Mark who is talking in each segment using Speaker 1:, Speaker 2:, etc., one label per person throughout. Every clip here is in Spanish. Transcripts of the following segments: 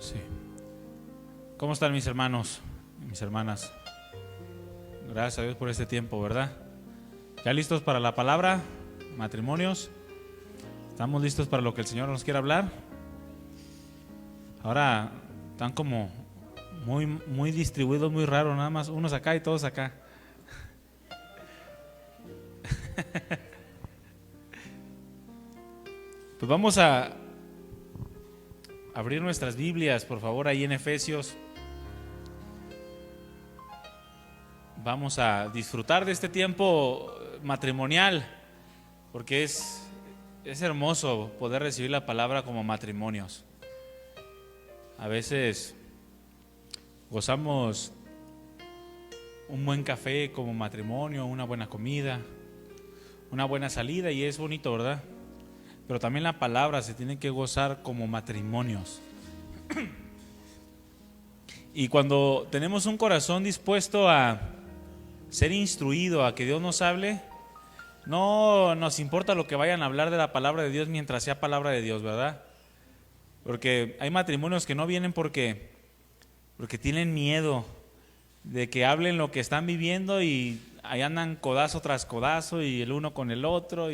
Speaker 1: Sí. ¿Cómo están mis hermanos y mis hermanas? Gracias a Dios por este tiempo, ¿verdad? ¿Ya listos para la palabra? Matrimonios. ¿Estamos listos para lo que el Señor nos quiere hablar? Ahora están como muy distribuidos, muy raros, nada más unos acá y todos acá. Pues vamos a abrir nuestras Biblias, por favor, ahí en Efesios. Vamos a disfrutar de este tiempo matrimonial, porque es hermoso poder recibir la palabra como matrimonios. A veces gozamos un buen café como matrimonio, una buena comida, una buena salida, y es bonito, ¿verdad? Pero también la palabra se tiene que gozar como matrimonios. Y cuando tenemos un corazón dispuesto a ser instruido, a que Dios nos hable, no nos importa lo que vayan a hablar de la palabra de Dios mientras sea palabra de Dios, ¿verdad? Porque hay matrimonios que no vienen porque tienen miedo de que hablen lo que están viviendo y ahí andan codazo tras codazo y el uno con el otro.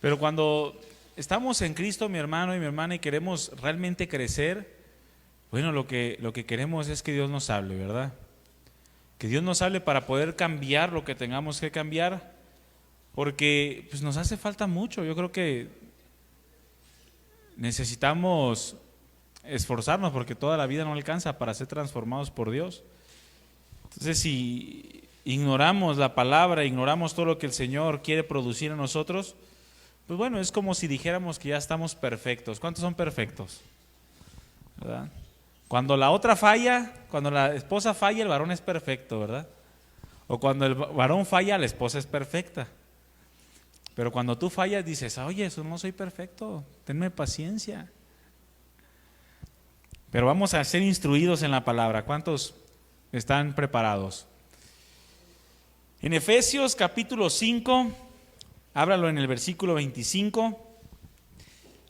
Speaker 1: Pero cuando estamos en Cristo, mi hermano y mi hermana, y queremos realmente crecer, bueno, lo que queremos es que Dios nos hable, ¿verdad? Que Dios nos hable para poder cambiar lo que tengamos que cambiar, porque pues nos hace falta mucho. Yo creo que necesitamos esforzarnos porque toda la vida no alcanza para ser transformados por Dios. Entonces, si ignoramos la palabra, ignoramos todo lo que el Señor quiere producir en nosotros, pues bueno, es como si dijéramos que ya estamos perfectos. ¿Cuántos son perfectos? ¿Verdad? Cuando la otra falla, cuando la esposa falla, el varón es perfecto, ¿verdad? O cuando el varón falla, la esposa es perfecta. Pero cuando tú fallas dices, oye, eso no soy perfecto, tenme paciencia. Pero vamos a ser instruidos en la palabra. ¿Cuántos están preparados? En Efesios capítulo 5, ábralo en el versículo 25.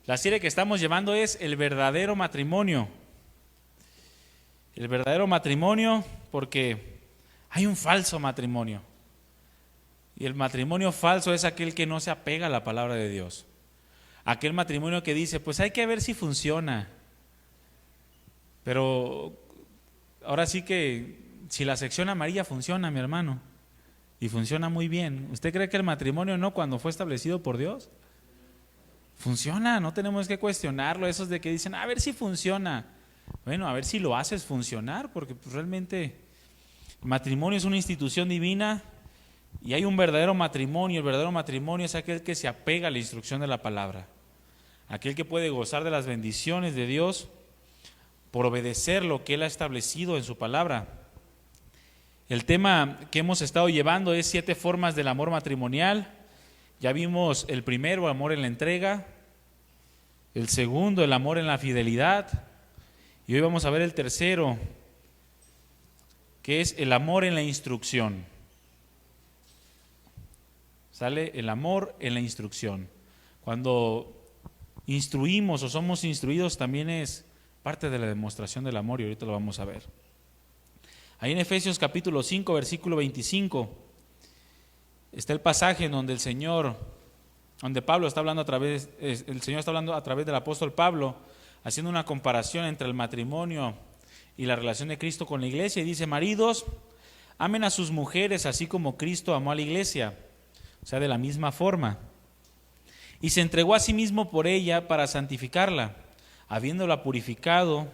Speaker 1: La serie que estamos llevando es el verdadero matrimonio. El verdadero matrimonio, porque hay un falso matrimonio. Y el matrimonio falso es aquel que no se apega a la palabra de Dios. Aquel matrimonio que dice, pues hay que ver si funciona. Pero ahora sí que si la sección amarilla funciona, mi hermano, y funciona muy bien. ¿Usted cree que el matrimonio no, cuando fue establecido por Dios? Funciona, no tenemos que cuestionarlo. Esos de que dicen, a ver si funciona. Bueno, a ver si lo haces funcionar, porque pues realmente el matrimonio es una institución divina y hay un verdadero matrimonio. El verdadero matrimonio es aquel que se apega a la instrucción de la palabra, aquel que puede gozar de las bendiciones de Dios por obedecer lo que Él ha establecido en su palabra. El tema que hemos estado llevando es 7 formas del amor matrimonial. Ya vimos el primero, amor en la entrega; el segundo, el amor en la fidelidad; y hoy vamos a ver el tercero, que es el amor en la instrucción. ¿Sale? El amor en la instrucción. Cuando instruimos o somos instruidos también es parte de la demostración del amor, y ahorita lo vamos a ver. Ahí en Efesios capítulo 5, versículo 25, está el pasaje en donde donde Pablo está hablando el Señor está hablando a través del apóstol Pablo, haciendo una comparación entre el matrimonio y la relación de Cristo con la iglesia, y dice: maridos, amen a sus mujeres así como Cristo amó a la iglesia, o sea, de la misma forma, y se entregó a sí mismo por ella para santificarla, habiéndola purificado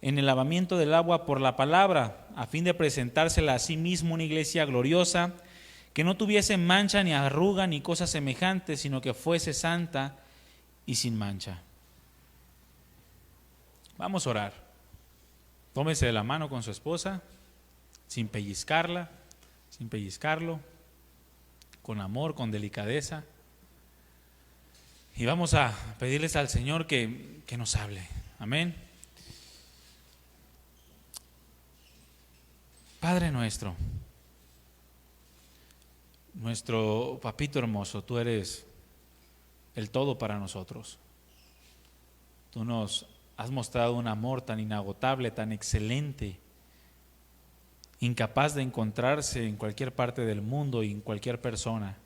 Speaker 1: en el lavamiento del agua por la palabra, a fin de presentársela a sí mismo una iglesia gloriosa, que no tuviese mancha ni arruga ni cosa semejante, sino que fuese santa y sin mancha. Vamos a orar. Tómese de la mano con su esposa, sin pellizcarla, sin pellizcarlo, con amor, con delicadeza. Y vamos a pedirles al Señor que nos hable. Amén. Padre nuestro papito hermoso, tú eres el todo para nosotros. Tú nos has mostrado un amor tan inagotable, tan excelente, incapaz de encontrarse en cualquier parte del mundo y en cualquier persona.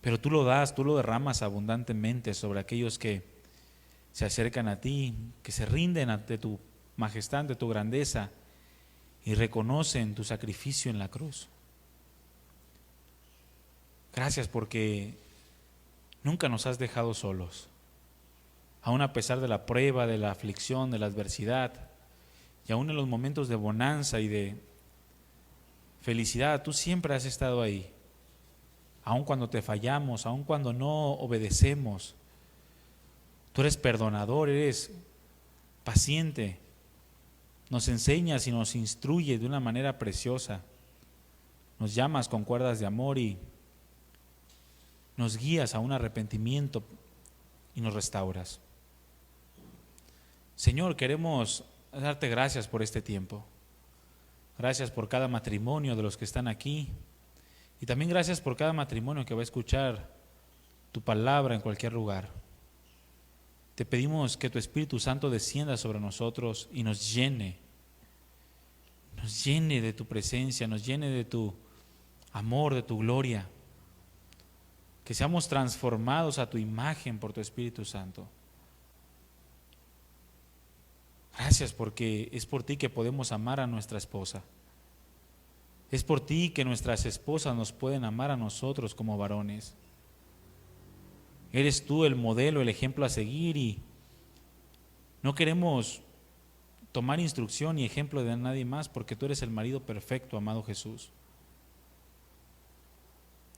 Speaker 1: Pero tú lo das, tú lo derramas abundantemente sobre aquellos que se acercan a ti, que se rinden ante tu majestad, ante tu grandeza y reconocen tu sacrificio en la cruz. Gracias porque nunca nos has dejado solos, aun a pesar de la prueba, de la aflicción, de la adversidad, y aun en los momentos de bonanza y de felicidad, tú siempre has estado ahí. Aun cuando te fallamos, aun cuando no obedecemos, tú eres perdonador, eres paciente, nos enseñas y nos instruyes de una manera preciosa, nos llamas con cuerdas de amor y nos guías a un arrepentimiento y nos restauras. Señor, queremos darte gracias por este tiempo. Gracias por cada matrimonio de los que están aquí. Y también gracias por cada matrimonio que va a escuchar tu palabra en cualquier lugar. Te pedimos que tu Espíritu Santo descienda sobre nosotros y nos llene de tu presencia, nos llene de tu amor, de tu gloria. Que seamos transformados a tu imagen por tu Espíritu Santo. Gracias porque es por ti que podemos amar a nuestra esposa. Es por ti que nuestras esposas nos pueden amar a nosotros como varones. Eres tú el modelo, el ejemplo a seguir y no queremos tomar instrucción y ejemplo de nadie más porque tú eres el marido perfecto, amado Jesús.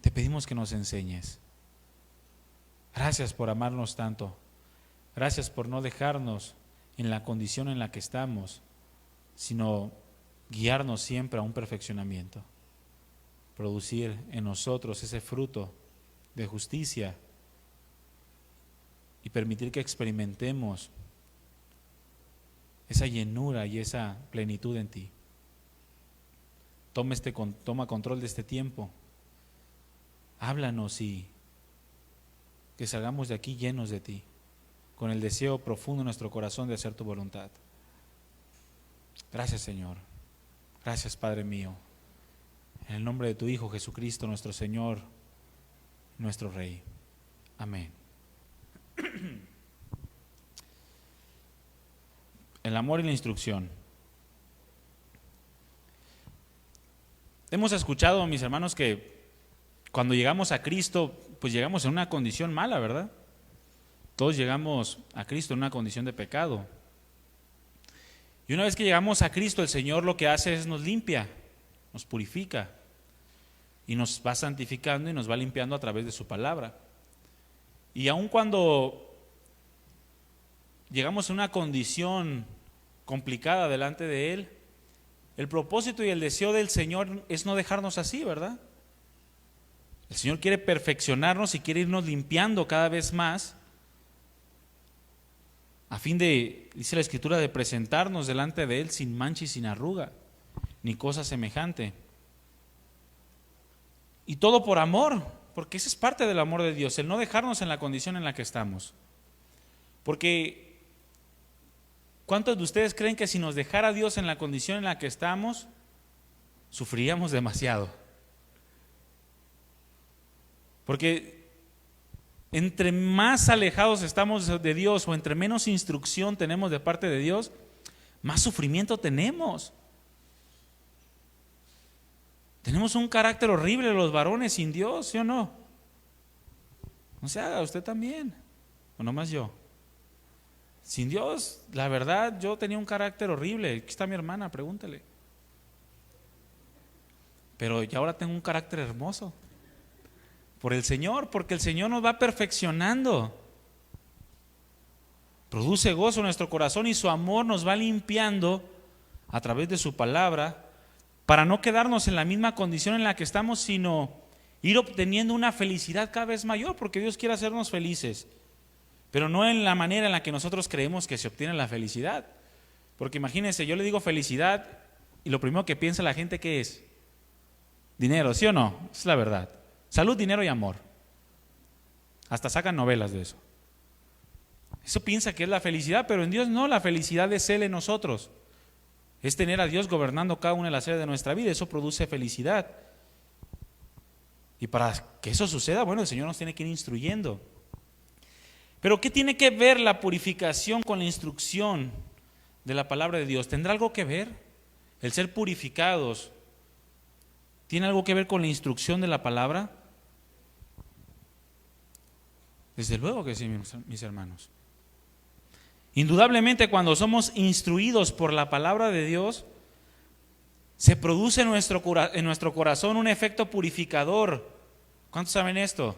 Speaker 1: Te pedimos que nos enseñes. Gracias por amarnos tanto. Gracias por no dejarnos en la condición en la que estamos, sino guiarnos siempre a un perfeccionamiento, producir en nosotros ese fruto de justicia y permitir que experimentemos esa llenura y esa plenitud en ti. Toma control de este tiempo, háblanos y que salgamos de aquí llenos de ti, con el deseo profundo en nuestro corazón de hacer tu voluntad. Gracias, Señor. Gracias, Padre mío, en el nombre de tu Hijo Jesucristo, nuestro Señor, nuestro Rey. Amén. El amor y la instrucción. Hemos escuchado, mis hermanos, que cuando llegamos a Cristo, pues llegamos en una condición mala, ¿verdad? Todos llegamos a Cristo en una condición de pecado. Y una vez que llegamos a Cristo, el Señor lo que hace es nos limpia, nos purifica y nos va santificando y nos va limpiando a través de su palabra. Y aun cuando llegamos a una condición complicada delante de Él, el propósito y el deseo del Señor es no dejarnos así, ¿verdad? El Señor quiere perfeccionarnos y quiere irnos limpiando cada vez más a fin de, dice la Escritura, de presentarnos delante de Él sin mancha y sin arruga, ni cosa semejante. Y todo por amor, porque ese es parte del amor de Dios, el no dejarnos en la condición en la que estamos. Porque ¿cuántos de ustedes creen que si nos dejara Dios en la condición en la que estamos, sufriríamos demasiado? Porque entre más alejados estamos de Dios o entre menos instrucción tenemos de parte de Dios, más sufrimiento tenemos. Tenemos un carácter horrible los varones sin Dios, ¿sí o no? No se haga, usted también, o nomás yo. Sin Dios, la verdad, yo tenía un carácter horrible. Aquí está mi hermana, pregúntele. Pero ya ahora tengo un carácter hermoso. Por el Señor, porque el Señor nos va perfeccionando. Produce gozo en nuestro corazón y su amor nos va limpiando a través de su palabra para no quedarnos en la misma condición en la que estamos, sino ir obteniendo una felicidad cada vez mayor, porque Dios quiere hacernos felices, pero no en la manera en la que nosotros creemos que se obtiene la felicidad. Porque imagínense, yo le digo felicidad y lo primero que piensa la gente, ¿qué es? Dinero, ¿sí o no? Es la verdad. Salud, dinero y amor. Hasta sacan novelas de eso. Eso piensa que es la felicidad, pero en Dios no, la felicidad es Él en nosotros. Es tener a Dios gobernando cada una de las áreas de nuestra vida, eso produce felicidad. Y para que eso suceda, bueno, el Señor nos tiene que ir instruyendo. Pero ¿qué tiene que ver la purificación con la instrucción de la palabra de Dios? ¿Tendrá algo que ver? El ser purificados, ¿tiene algo que ver con la instrucción de la palabra? Desde luego que sí, mis hermanos. Indudablemente, cuando somos instruidos por la palabra de Dios, se produce en nuestro corazón un efecto purificador. ¿Cuántos saben esto?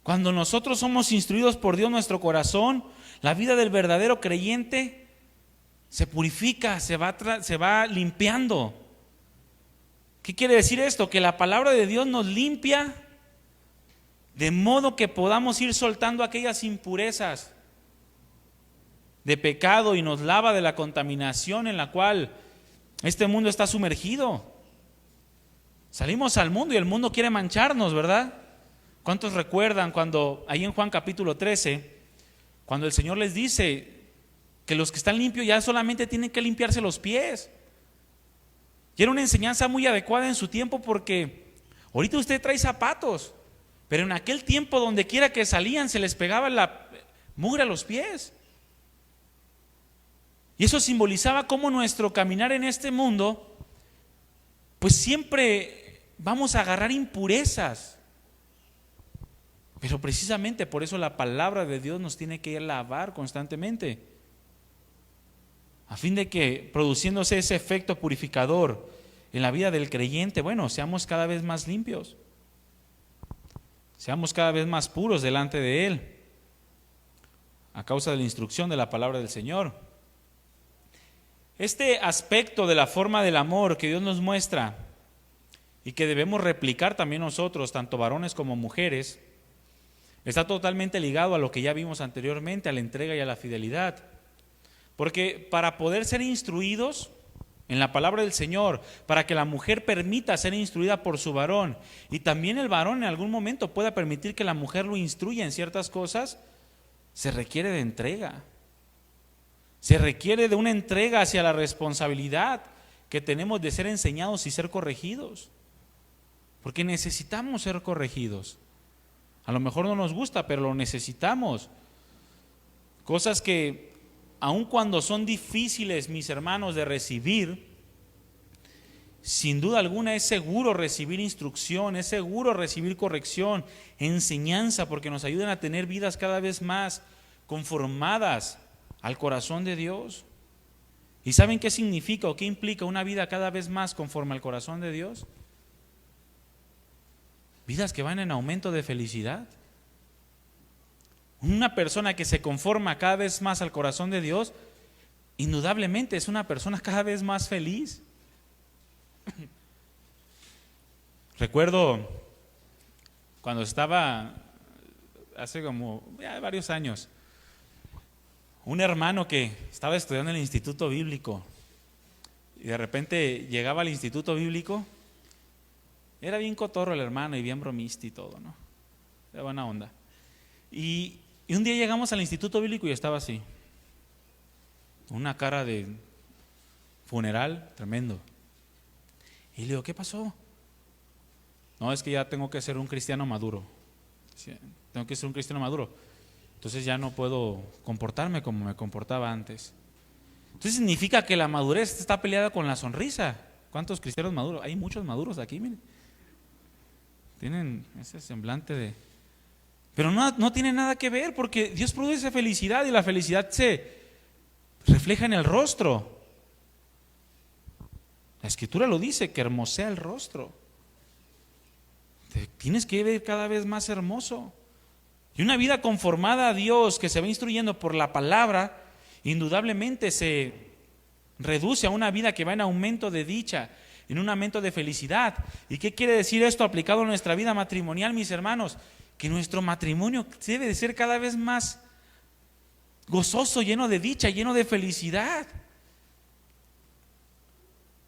Speaker 1: Cuando nosotros somos instruidos por Dios, nuestro corazón, la vida del verdadero creyente se purifica, se va limpiando. ¿Qué quiere decir esto? Que la palabra de Dios nos limpia de modo que podamos ir soltando aquellas impurezas de pecado y nos lava de la contaminación en la cual este mundo está sumergido. Salimos al mundo y el mundo quiere mancharnos, ¿verdad? ¿Cuántos recuerdan cuando ahí en Juan capítulo 13, cuando el Señor les dice que los que están limpios ya solamente tienen que limpiarse los pies? Y era una enseñanza muy adecuada en su tiempo, porque ahorita usted trae zapatos, pero en aquel tiempo donde quiera que salían se les pegaba la mugre a los pies. Y eso simbolizaba cómo nuestro caminar en este mundo, pues siempre vamos a agarrar impurezas. Pero precisamente por eso la palabra de Dios nos tiene que lavar constantemente, a fin de que, produciéndose ese efecto purificador en la vida del creyente, bueno, seamos cada vez más limpios, seamos cada vez más puros delante de Él, a causa de la instrucción de la palabra del Señor. Este aspecto de la forma del amor que Dios nos muestra y que debemos replicar también nosotros, tanto varones como mujeres, está totalmente ligado a lo que ya vimos anteriormente, a la entrega y a la fidelidad. Porque para poder ser instruidos en la palabra del Señor, para que la mujer permita ser instruida por su varón, y también el varón en algún momento pueda permitir que la mujer lo instruya en ciertas cosas, se requiere de entrega. Se requiere de una entrega hacia la responsabilidad que tenemos de ser enseñados y ser corregidos. Porque necesitamos ser corregidos. A lo mejor no nos gusta, pero lo necesitamos. Cosas que, aun cuando son difíciles, mis hermanos, de recibir, sin duda alguna es seguro recibir instrucción, es seguro recibir corrección, enseñanza, porque nos ayudan a tener vidas cada vez más conformadas al corazón de Dios. ¿Y saben qué significa o qué implica una vida cada vez más conforme al corazón de Dios? Vidas que van en aumento de felicidad. Una persona que se conforma cada vez más al corazón de Dios, indudablemente es una persona cada vez más feliz. Recuerdo cuando estaba, hace como varios años, un hermano que estaba estudiando en el instituto bíblico y de repente llegaba al instituto bíblico. Era bien cotorro el hermano y bien bromista y todo, ¿no? De buena onda. Y un día llegamos al instituto bíblico y estaba así, una cara de funeral tremendo. Y le digo, ¿qué pasó? No, es que ya tengo que ser un cristiano maduro. Tengo que ser un cristiano maduro. Entonces ya no puedo comportarme como me comportaba antes. Entonces significa que la madurez está peleada con la sonrisa. ¿Cuántos cristianos maduros? Hay muchos maduros aquí, miren. Tienen ese semblante de... Pero no tiene nada que ver, porque Dios produce felicidad y la felicidad se refleja en el rostro. La Escritura lo dice, que hermosea el rostro. Te tienes que ver cada vez más hermoso. Y una vida conformada a Dios, que se va instruyendo por la palabra, indudablemente se reduce a una vida que va en aumento de dicha, en un aumento de felicidad. ¿Y qué quiere decir esto aplicado a nuestra vida matrimonial, mis hermanos? Que nuestro matrimonio debe de ser cada vez más gozoso, lleno de dicha, lleno de felicidad.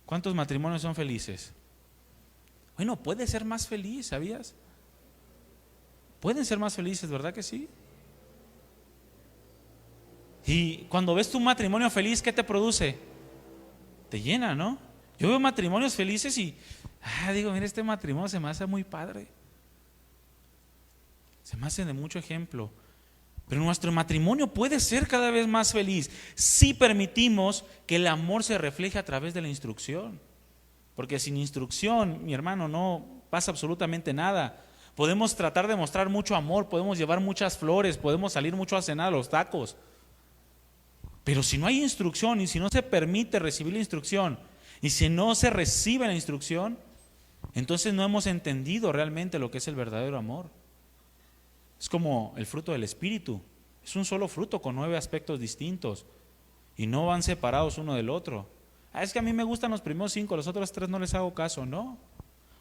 Speaker 1: ¿Cuántos matrimonios son felices? Bueno, puede ser más feliz, ¿sabías? Pueden ser más felices, ¿verdad que sí? Y cuando ves tu matrimonio feliz, ¿qué te produce? Te llena, ¿no? Yo veo matrimonios felices y digo, mira, este matrimonio se me hace muy padre, se me hace de mucho ejemplo. Pero nuestro matrimonio puede ser cada vez más feliz si permitimos que el amor se refleje a través de la instrucción. Porque sin instrucción, mi hermano, no pasa absolutamente nada. Podemos tratar de mostrar mucho amor, podemos llevar muchas flores, podemos salir mucho a cenar a los tacos. Pero si no hay instrucción y si no se permite recibir la instrucción y si no se recibe la instrucción, entonces no hemos entendido realmente lo que es el verdadero amor. Es como el fruto del Espíritu. Es un solo fruto con 9 aspectos distintos y no van separados uno del otro. Es que a mí me gustan los primeros 5, los otros 3 no les hago caso. No,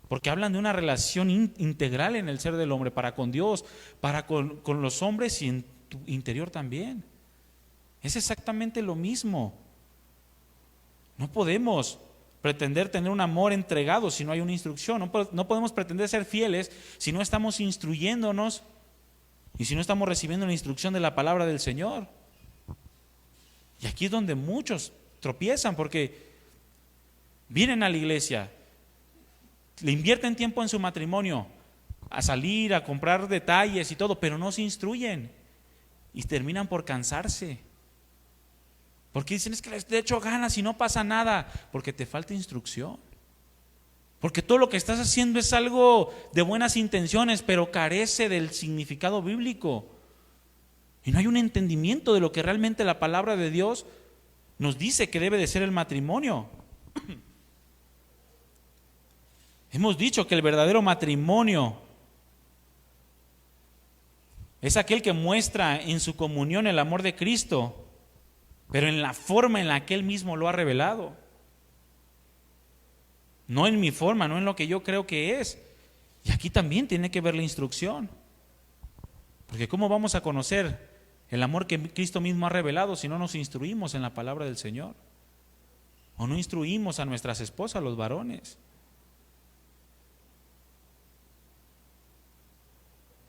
Speaker 1: porque hablan de una relación integral en el ser del hombre, para con Dios, para con los hombres y en tu interior también. Es exactamente lo mismo. No podemos pretender tener un amor entregado si no hay una instrucción. No podemos pretender ser fieles si no estamos instruyéndonos y si no estamos recibiendo la instrucción de la palabra del Señor. Y aquí es donde muchos tropiezan, porque vienen a la iglesia, le invierten tiempo en su matrimonio, a salir, a comprar detalles y todo, pero no se instruyen y terminan por cansarse. Porque dicen, es que les he hecho ganas y no pasa nada, porque te falta instrucción. Porque todo lo que estás haciendo es algo de buenas intenciones, pero carece del significado bíblico. Y no hay un entendimiento de lo que realmente la palabra de Dios nos dice que debe de ser el matrimonio. Hemos dicho que el verdadero matrimonio es aquel que muestra en su comunión el amor de Cristo, pero en la forma en la que Él mismo lo ha revelado. No en mi forma, no en lo que yo creo que es. Y aquí también tiene que ver la instrucción. Porque ¿cómo vamos a conocer el amor que Cristo mismo ha revelado si no nos instruimos en la palabra del Señor? O no instruimos a nuestras esposas, los varones.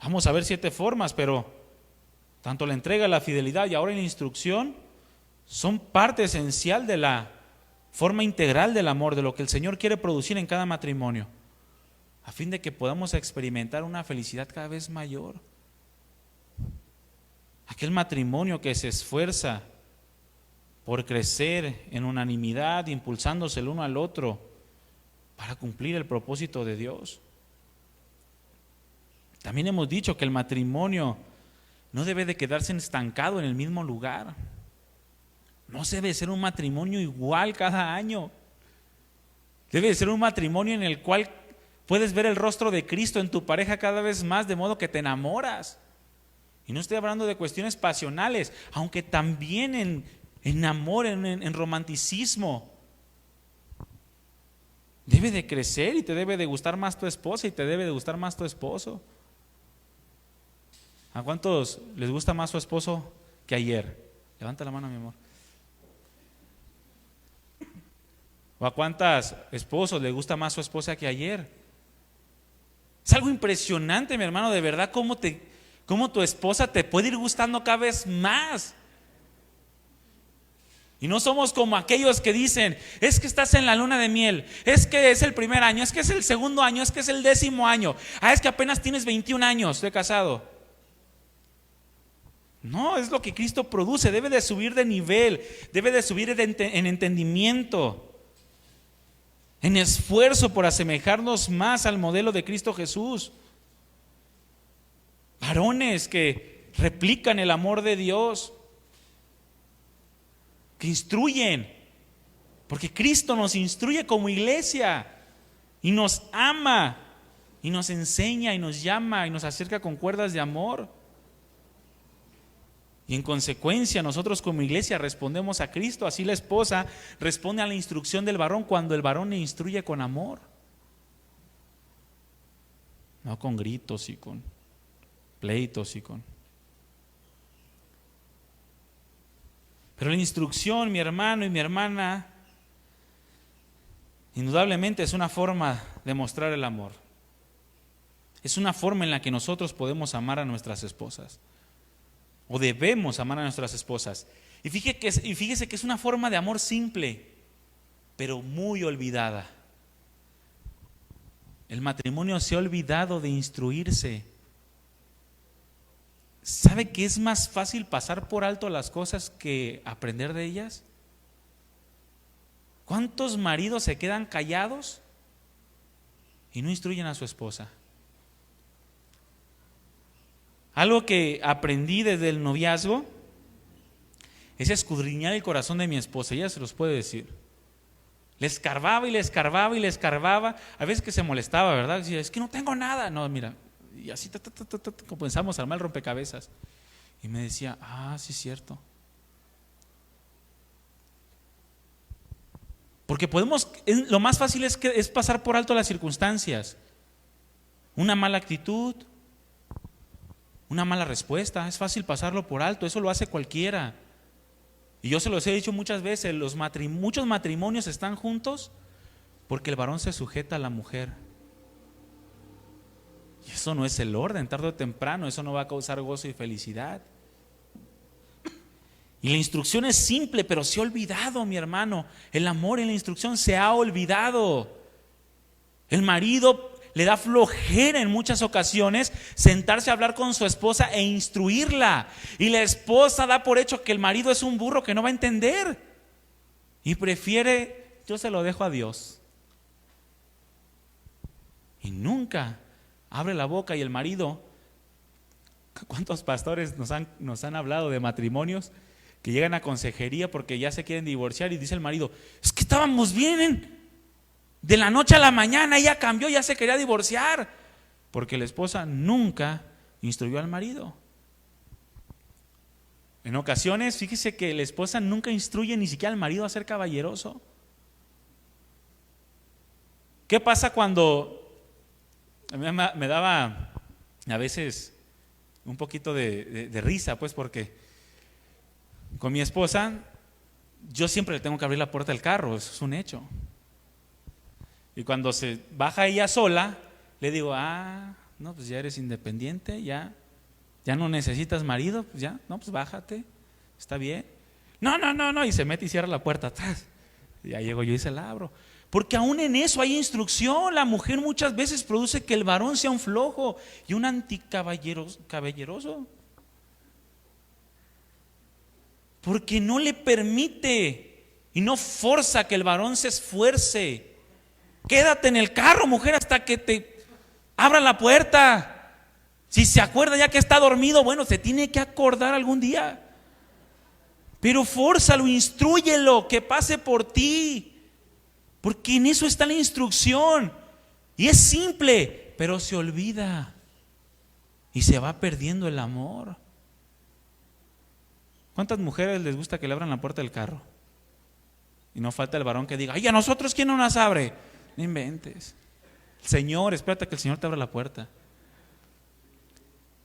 Speaker 1: Vamos a ver 7 formas, pero tanto la entrega, la fidelidad y ahora la instrucción son parte esencial de la forma integral del amor, de lo que el Señor quiere producir en cada matrimonio, a fin de que podamos experimentar una felicidad cada vez mayor. Aquel matrimonio que se esfuerza por crecer en unanimidad, impulsándose el uno al otro para cumplir el propósito de Dios. También hemos dicho que el matrimonio no debe de quedarse estancado en el mismo lugar. No debe ser un matrimonio igual cada año. Debe de ser un matrimonio en el cual puedes ver el rostro de Cristo en tu pareja cada vez más, de modo que te enamoras. Y no estoy hablando de cuestiones pasionales, aunque también en amor, en romanticismo. Debe de crecer y te debe de gustar más tu esposa y te debe de gustar más tu esposo. ¿A cuántos les gusta más su esposo que ayer? Levanta la mano, mi amor. ¿O a cuántas esposos le gusta más su esposa que ayer? Es algo impresionante, mi hermano, de verdad, cómo tu esposa te puede ir gustando cada vez más. Y no somos como aquellos que dicen, es que estás en la luna de miel, es que es el primer año, es que es el segundo año, es que es el 10º año, es que apenas tienes 21 años de casado. No, es lo que Cristo produce, debe de subir de nivel, debe de subir en entendimiento, en esfuerzo por asemejarnos más al modelo de Cristo Jesús. Varones que replican el amor de Dios, que instruyen, porque Cristo nos instruye como iglesia y nos ama y nos enseña y nos llama y nos acerca con cuerdas de amor. Y en consecuencia nosotros como iglesia respondemos a Cristo, así la esposa responde a la instrucción del varón cuando el varón le instruye con amor, no con gritos y con pleitos y con... Pero la instrucción, mi hermano y mi hermana, indudablemente es una forma de mostrar el amor. Es una forma en la que nosotros podemos amar a nuestras esposas. o debemos amar a nuestras esposas. Y fíjese que es una forma de amor simple, pero muy olvidada. El matrimonio se ha olvidado de instruirse. ¿Sabe que es más fácil pasar por alto las cosas que aprender de ellas? ¿Cuántos maridos se quedan callados y no instruyen a su esposa? Algo que aprendí desde el noviazgo es escudriñar el corazón de mi esposa. Ella se los puede decir. Le escarbaba y le escarbaba y le escarbaba. A veces que se molestaba, ¿verdad? Decía, es que no tengo nada. No, mira. Y así comenzamos a armar el rompecabezas. Y me decía, sí es cierto. Porque lo más fácil es pasar por alto las circunstancias. Una mala actitud, una mala respuesta, es fácil pasarlo por alto, eso lo hace cualquiera. Y yo se los he dicho muchas veces, muchos matrimonios están juntos porque el varón se sujeta a la mujer. Y eso no es el orden, tarde o temprano, eso no va a causar gozo y felicidad. Y la instrucción es simple, pero se ha olvidado, mi hermano. El amor en la instrucción se ha olvidado. El marido le da flojera en muchas ocasiones sentarse a hablar con su esposa e instruirla. Y la esposa da por hecho que el marido es un burro que no va a entender. Y prefiere, yo se lo dejo a Dios. Y nunca abre la boca. Y el marido, ¿cuántos pastores nos han hablado de matrimonios que llegan a consejería porque ya se quieren divorciar? Y dice el marido, es que estábamos bien, de la noche a la mañana ella cambió, ya se quería divorciar, porque la esposa nunca instruyó al marido. En ocasiones, fíjese que la esposa nunca instruye ni siquiera al marido a ser caballeroso. ¿Qué pasa cuando a mí me daba a veces un poquito de risa? Pues porque con mi esposa yo siempre le tengo que abrir la puerta del carro, eso es un hecho. Y cuando se baja ella sola, le digo, no, pues ya eres independiente, ya no necesitas marido, pues ya, no, pues bájate, está bien. No, y se mete y cierra la puerta atrás. Y ya llego yo y se la abro. Porque aún en eso hay instrucción. La mujer muchas veces produce que el varón sea un flojo y un anticaballeroso. Porque no le permite y no forza que el varón se esfuerce. Quédate en el carro, mujer, hasta que te abra la puerta. Si se acuerda ya que está dormido, bueno, se tiene que acordar algún día. Pero fórzalo, instrúyelo, que pase por ti. Porque en eso está la instrucción. Y es simple, pero se olvida. Y se va perdiendo el amor. ¿Cuántas mujeres les gusta que le abran la puerta del carro? Y no falta el varón que diga, ay, ¿a nosotros quién no nos abre? No inventes. Señor, espérate que el Señor te abra la puerta.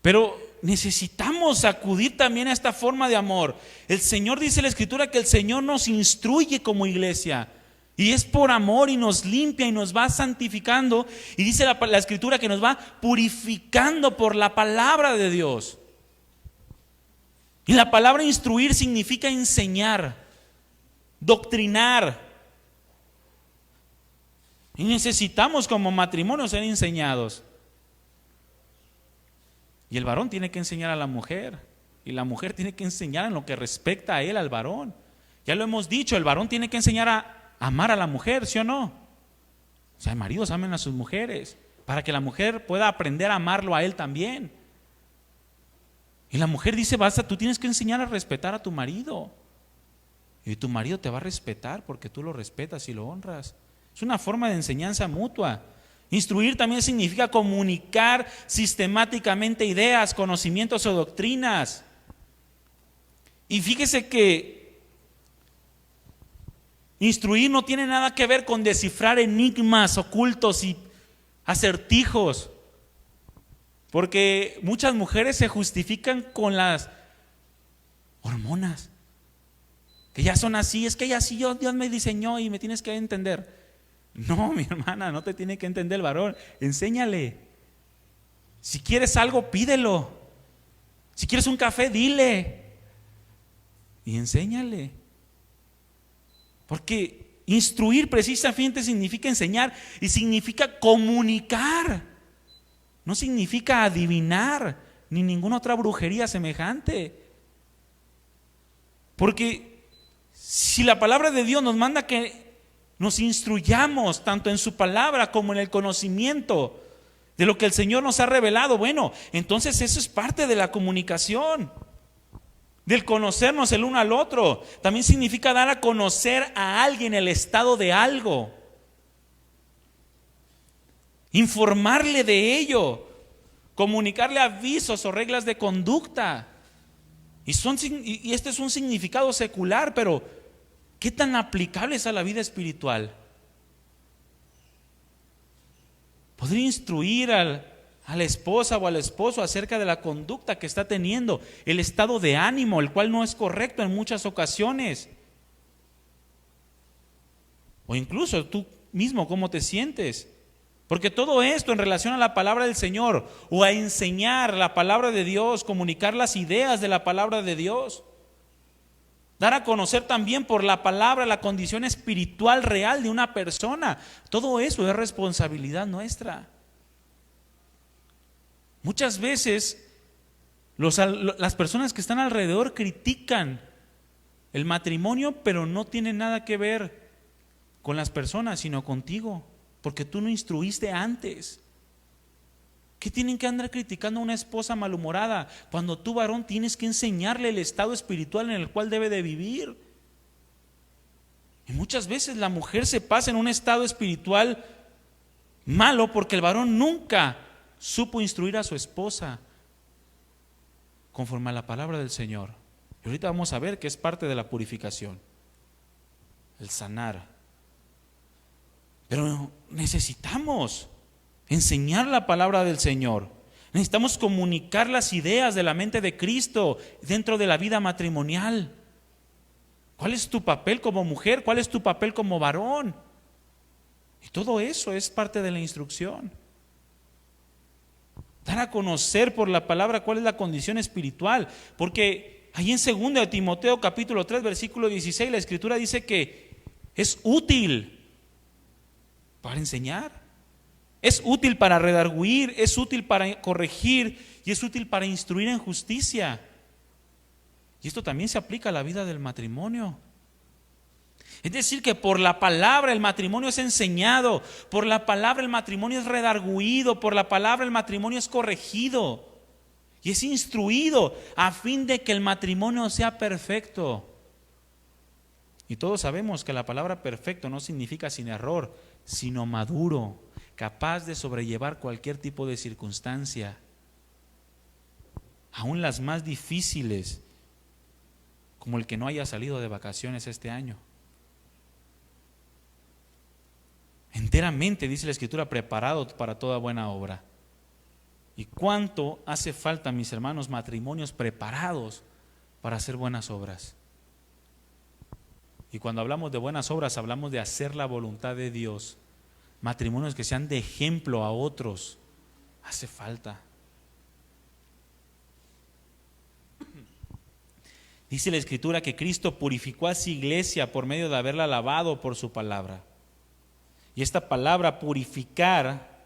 Speaker 1: Pero necesitamos acudir también a esta forma de amor. El Señor, dice la Escritura, que el Señor nos instruye como iglesia. Y es por amor y nos limpia y nos va santificando. Y dice la Escritura que nos va purificando por la palabra de Dios. Y la palabra instruir significa enseñar, doctrinar. Y necesitamos como matrimonio ser enseñados. Y el varón tiene que enseñar a la mujer. Y la mujer tiene que enseñar en lo que respecta a él, al varón. Ya lo hemos dicho, el varón tiene que enseñar a amar a la mujer, ¿sí o no? O sea, maridos amen a sus mujeres, para que la mujer pueda aprender a amarlo a él también. Y la mujer dice, tú tienes que enseñar a respetar a tu marido. Y tu marido te va a respetar porque tú lo respetas y lo honras. Es una forma de enseñanza mutua. Instruir también significa comunicar sistemáticamente ideas, conocimientos o doctrinas. Y fíjese que instruir no tiene nada que ver con descifrar enigmas ocultos y acertijos. Porque muchas mujeres se justifican con las hormonas. Que ya son así, es que ya así Dios me diseñó y me tienes que entender. No, mi hermana, no te tiene que entender el varón. Enséñale. Si quieres algo, pídelo. Si quieres un café, dile y enséñale. Porque instruir precisamente significa enseñar y significa comunicar. No significa adivinar ni ninguna otra brujería semejante. Porque si la palabra de Dios nos manda que nos instruyamos tanto en su palabra como en el conocimiento de lo que el Señor nos ha revelado, bueno, entonces eso es parte de la comunicación, del conocernos el uno al otro. También significa dar a conocer a alguien el estado de algo, informarle de ello, comunicarle avisos o reglas de conducta. Y este es un significado secular, pero ¿qué tan aplicable es a la vida espiritual? Poder instruir a la esposa o al esposo acerca de la conducta que está teniendo, el estado de ánimo, el cual no es correcto en muchas ocasiones. O incluso tú mismo, cómo te sientes. Porque todo esto en relación a la palabra del Señor o a enseñar la palabra de Dios, comunicar las ideas de la palabra de Dios, dar a conocer también por la palabra la condición espiritual real de una persona, todo eso es responsabilidad nuestra. Muchas veces las personas que están alrededor critican el matrimonio, pero no tienen nada que ver con las personas, sino contigo. Porque tú no instruiste antes. ¿Qué tienen que andar criticando a una esposa malhumorada cuando tú, varón, tienes que enseñarle el estado espiritual en el cual debe de vivir? Y muchas veces la mujer se pasa en un estado espiritual malo porque el varón nunca supo instruir a su esposa conforme a la palabra del Señor. Y ahorita vamos a ver que es parte de la purificación, el sanar. Pero necesitamos enseñar la palabra del Señor. Necesitamos comunicar las ideas de la mente de Cristo dentro de la vida matrimonial. ¿Cuál es tu papel como mujer? ¿Cuál es tu papel como varón? Y todo eso es parte de la instrucción. Dar a conocer por la palabra cuál es la condición espiritual. Porque ahí en 2 Timoteo capítulo 3 versículo 16 la Escritura dice que es útil para enseñar, es útil para redarguir, es útil para corregir y es útil para instruir en justicia. Y esto también se aplica a la vida del matrimonio. Es decir, que por la palabra el matrimonio es enseñado, por la palabra el matrimonio es redarguido, por la palabra el matrimonio es corregido y es instruido a fin de que el matrimonio sea perfecto. Y todos sabemos que la palabra perfecto no significa sin error, sino maduro, capaz de sobrellevar cualquier tipo de circunstancia, aún las más difíciles, como el que no haya salido de vacaciones este año. Enteramente, dice la Escritura, preparado para toda buena obra. ¿Y cuánto hace falta, mis hermanos, matrimonios preparados para hacer buenas obras? Y cuando hablamos de buenas obras, hablamos de hacer la voluntad de Dios. Matrimonios que sean de ejemplo a otros. Hace falta. Dice la Escritura que Cristo purificó a su iglesia por medio de haberla lavado por su palabra. Y esta palabra purificar,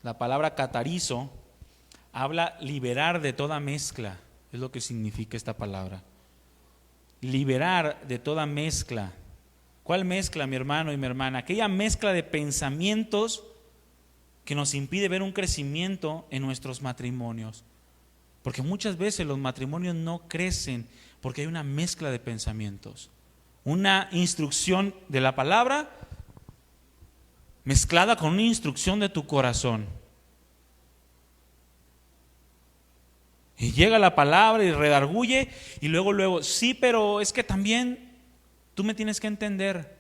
Speaker 1: la palabra catarizo, habla liberar de toda mezcla. Es lo que significa esta palabra. Liberar de toda mezcla. ¿Cuál mezcla, mi hermano y mi hermana? Aquella mezcla de pensamientos que nos impide ver un crecimiento en nuestros matrimonios. Porque muchas veces los matrimonios no crecen porque hay una mezcla de pensamientos. Una instrucción de la palabra mezclada con una instrucción de tu corazón. Y llega la palabra y redarguye y luego, sí, pero es que también tú me tienes que entender.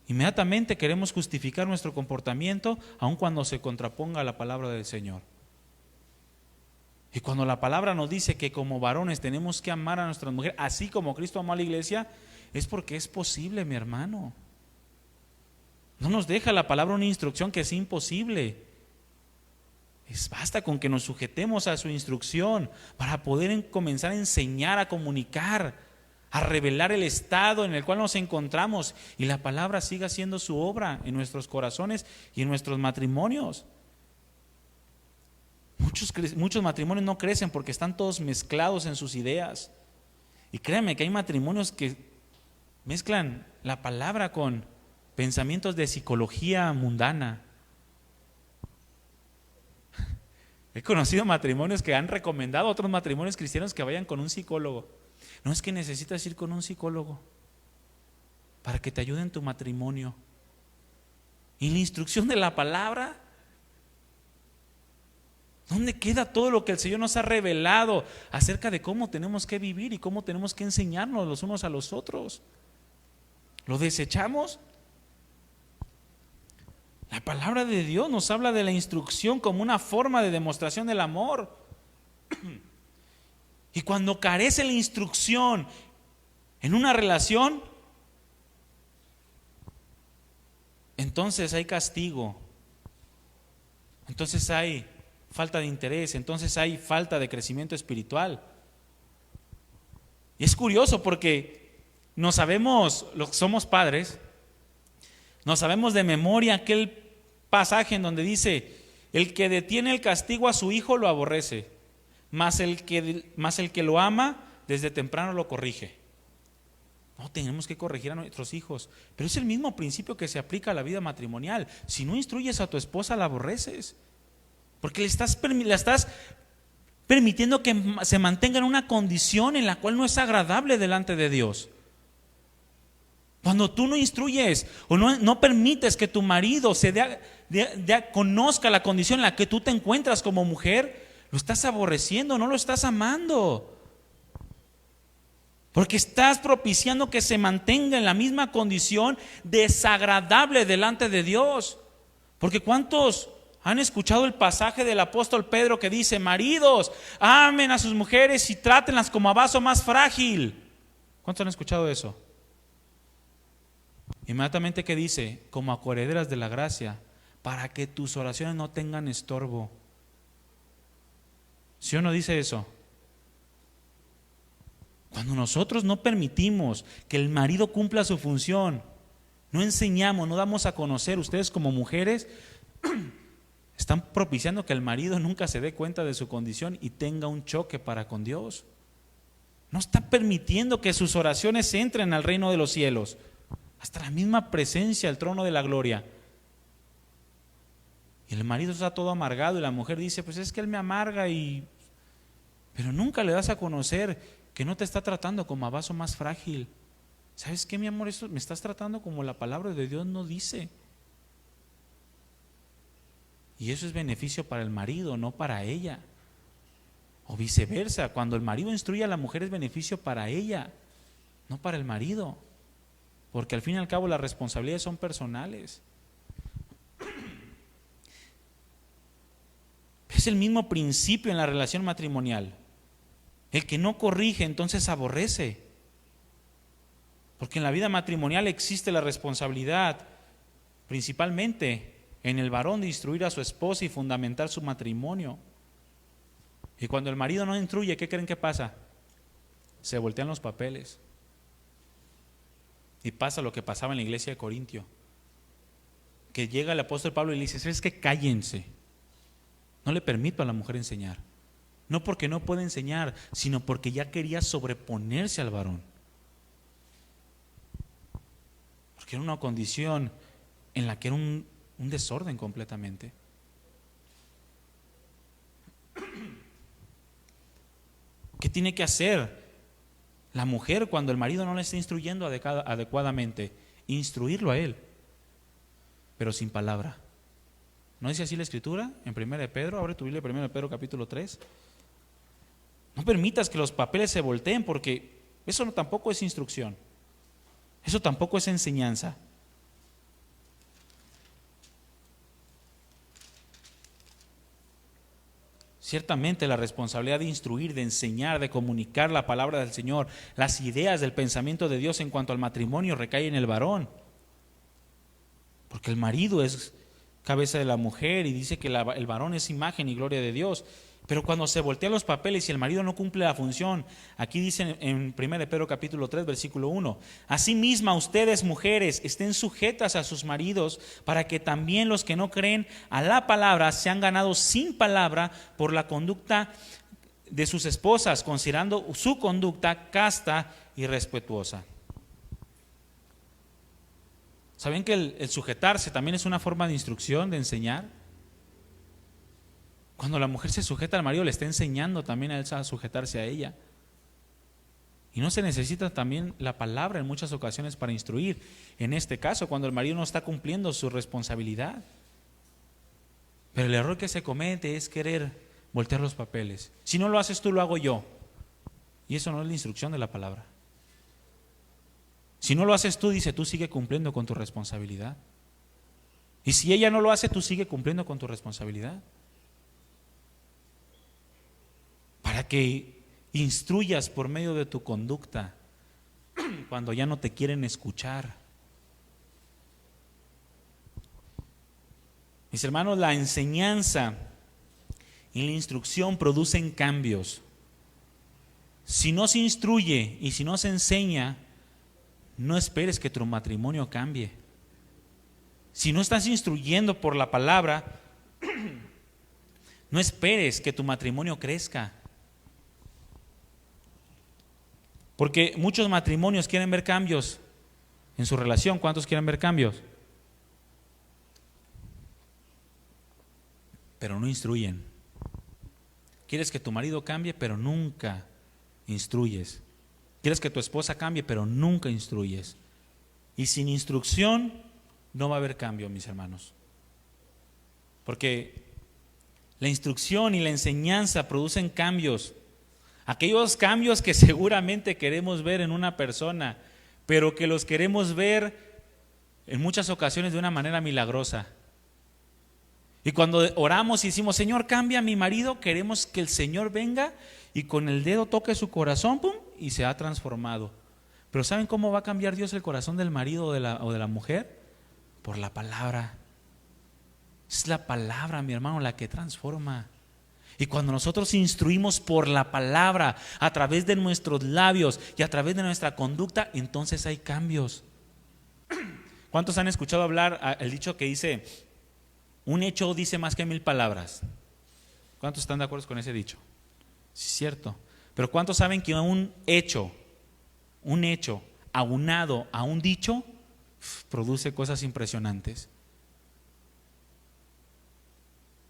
Speaker 1: Inmediatamente queremos justificar nuestro comportamiento aun cuando se contraponga a la palabra del Señor. Y cuando la palabra nos dice que como varones tenemos que amar a nuestras mujeres, así como Cristo amó a la iglesia, es porque es posible, mi hermano. No nos deja la palabra una instrucción que es imposible. Basta con que nos sujetemos a su instrucción para poder comenzar a enseñar, a comunicar, a revelar el estado en el cual nos encontramos y la palabra siga haciendo su obra en nuestros corazones y en nuestros matrimonios. Muchos matrimonios no crecen porque están todos mezclados en sus ideas. Y créanme que hay matrimonios que mezclan la palabra con pensamientos de psicología mundana. He conocido matrimonios que han recomendado a otros matrimonios cristianos que vayan con un psicólogo. No, es que necesitas ir con un psicólogo para que te ayude en tu matrimonio. Y la instrucción de la palabra, ¿dónde queda todo lo que el Señor nos ha revelado acerca de cómo tenemos que vivir y cómo tenemos que enseñarnos los unos a los otros? ¿Lo desechamos? La palabra de Dios nos habla de la instrucción como una forma de demostración del amor. Y cuando carece la instrucción en una relación, entonces hay castigo, entonces hay falta de interés, entonces hay falta de crecimiento espiritual. Y es curioso porque no sabemos, los que somos padres, no sabemos de memoria aquel pasaje en donde dice: el que detiene el castigo a su hijo lo aborrece, mas el que lo ama desde temprano lo corrige. No, tenemos que corregir a nuestros hijos, pero es el mismo principio que se aplica a la vida matrimonial. Si no instruyes a tu esposa, la aborreces, porque le estás permitiendo que se mantenga en una condición en la cual no es agradable delante de Dios. Cuando tú no instruyes o no permites que tu marido conozca la condición en la que tú te encuentras como mujer, lo estás aborreciendo, no lo estás amando. Porque estás propiciando que se mantenga en la misma condición desagradable delante de Dios. Porque ¿cuántos han escuchado el pasaje del apóstol Pedro que dice: maridos, amen a sus mujeres y trátenlas como a vaso más frágil? ¿Cuántos han escuchado eso? Inmediatamente, ¿qué dice? Como a coherederas de la gracia, para que tus oraciones no tengan estorbo. ¿Sí o no dice eso? Cuando nosotros no permitimos que el marido cumpla su función, no enseñamos, no damos a conocer, ustedes como mujeres están propiciando que el marido nunca se dé cuenta de su condición y tenga un choque para con Dios. No está permitiendo que sus oraciones entren al reino de los cielos, hasta la misma presencia, el trono de la gloria. Y el marido está todo amargado y la mujer dice: pues es que él me amarga, pero nunca le das a conocer que no te está tratando como a vaso más frágil. ¿Sabes qué, mi amor? Eso me estás tratando como la palabra de Dios no dice. Y eso es beneficio para el marido, no para ella. O viceversa, cuando el marido instruye a la mujer es beneficio para ella, no para el marido. Porque al fin y al cabo las responsabilidades son personales. Es el mismo principio en la relación matrimonial. El que no corrige entonces aborrece. Porque en la vida matrimonial existe la responsabilidad, principalmente en el varón, de instruir a su esposa y fundamentar su matrimonio. Y cuando el marido no instruye, ¿qué creen que pasa? Se voltean los papeles. Y pasa lo que pasaba en la iglesia de Corintio, que llega el apóstol Pablo y le dice: ¿sabes qué? Cállense. No le permito a la mujer enseñar. No porque no puede enseñar, sino porque ya quería sobreponerse al varón. Porque era una condición en la que era un desorden completamente. ¿Qué tiene que hacer la mujer cuando el marido no le está instruyendo adecuadamente? Instruirlo a él, pero sin palabra. ¿No dice así la escritura? En 1 de Pedro, abre tu Biblia, 1 de Pedro capítulo 3. No permitas que los papeles se volteen, porque eso tampoco es instrucción. Eso tampoco es enseñanza. Ciertamente la responsabilidad de instruir, de enseñar, de comunicar la palabra del Señor, las ideas del pensamiento de Dios en cuanto al matrimonio recae en el varón. Porque el marido es cabeza de la mujer y dice que el varón es imagen y gloria de Dios. Pero cuando se voltean los papeles y el marido no cumple la función, aquí dice en 1 de Pedro capítulo 3 versículo 1, asimismo ustedes mujeres estén sujetas a sus maridos, para que también los que no creen a la palabra sean ganados sin palabra por la conducta de sus esposas, considerando su conducta casta y respetuosa. ¿Saben que el sujetarse también es una forma de instrucción, de enseñar? Cuando la mujer se sujeta al marido, le está enseñando también a él a sujetarse a ella. Y no se necesita también la palabra en muchas ocasiones para instruir. En este caso, cuando el marido no está cumpliendo su responsabilidad. Pero el error que se comete es querer voltear los papeles. Si no lo haces tú, lo hago yo. Y eso no es la instrucción de la palabra. Si no lo haces tú, dice, tú sigue cumpliendo con tu responsabilidad. Y si ella no lo hace, tú sigue cumpliendo con tu responsabilidad. Para que instruyas por medio de tu conducta cuando ya no te quieren escuchar. Mis hermanos, la enseñanza y la instrucción producen cambios. Si no se instruye y si no se enseña, no esperes que tu matrimonio cambie. Si no estás instruyendo por la palabra, no esperes que tu matrimonio crezca. Porque muchos matrimonios quieren ver cambios en su relación. ¿Cuántos quieren ver cambios? Pero no instruyen. Quieres que tu marido cambie, pero nunca instruyes. Quieres que tu esposa cambie, pero nunca instruyes. Y sin instrucción no va a haber cambio, mis hermanos. Porque la instrucción y la enseñanza producen cambios. Aquellos cambios que seguramente queremos ver en una persona, pero que los queremos ver en muchas ocasiones de una manera milagrosa. Y cuando oramos y decimos, Señor, cambia a mi marido, queremos que el Señor venga y con el dedo toque su corazón, ¡pum!, y se ha transformado. Pero ¿saben cómo va a cambiar Dios el corazón del marido o de la mujer? Por la palabra. Es la palabra, mi hermano, la que transforma. Y cuando nosotros instruimos por la palabra, a través de nuestros labios y a través de nuestra conducta, entonces hay cambios. ¿Cuántos han escuchado hablar el dicho que dice, un hecho dice más que 1000 palabras? ¿Cuántos están de acuerdo con ese dicho? Sí, es cierto. Pero ¿cuántos saben que un hecho aunado a un dicho produce cosas impresionantes?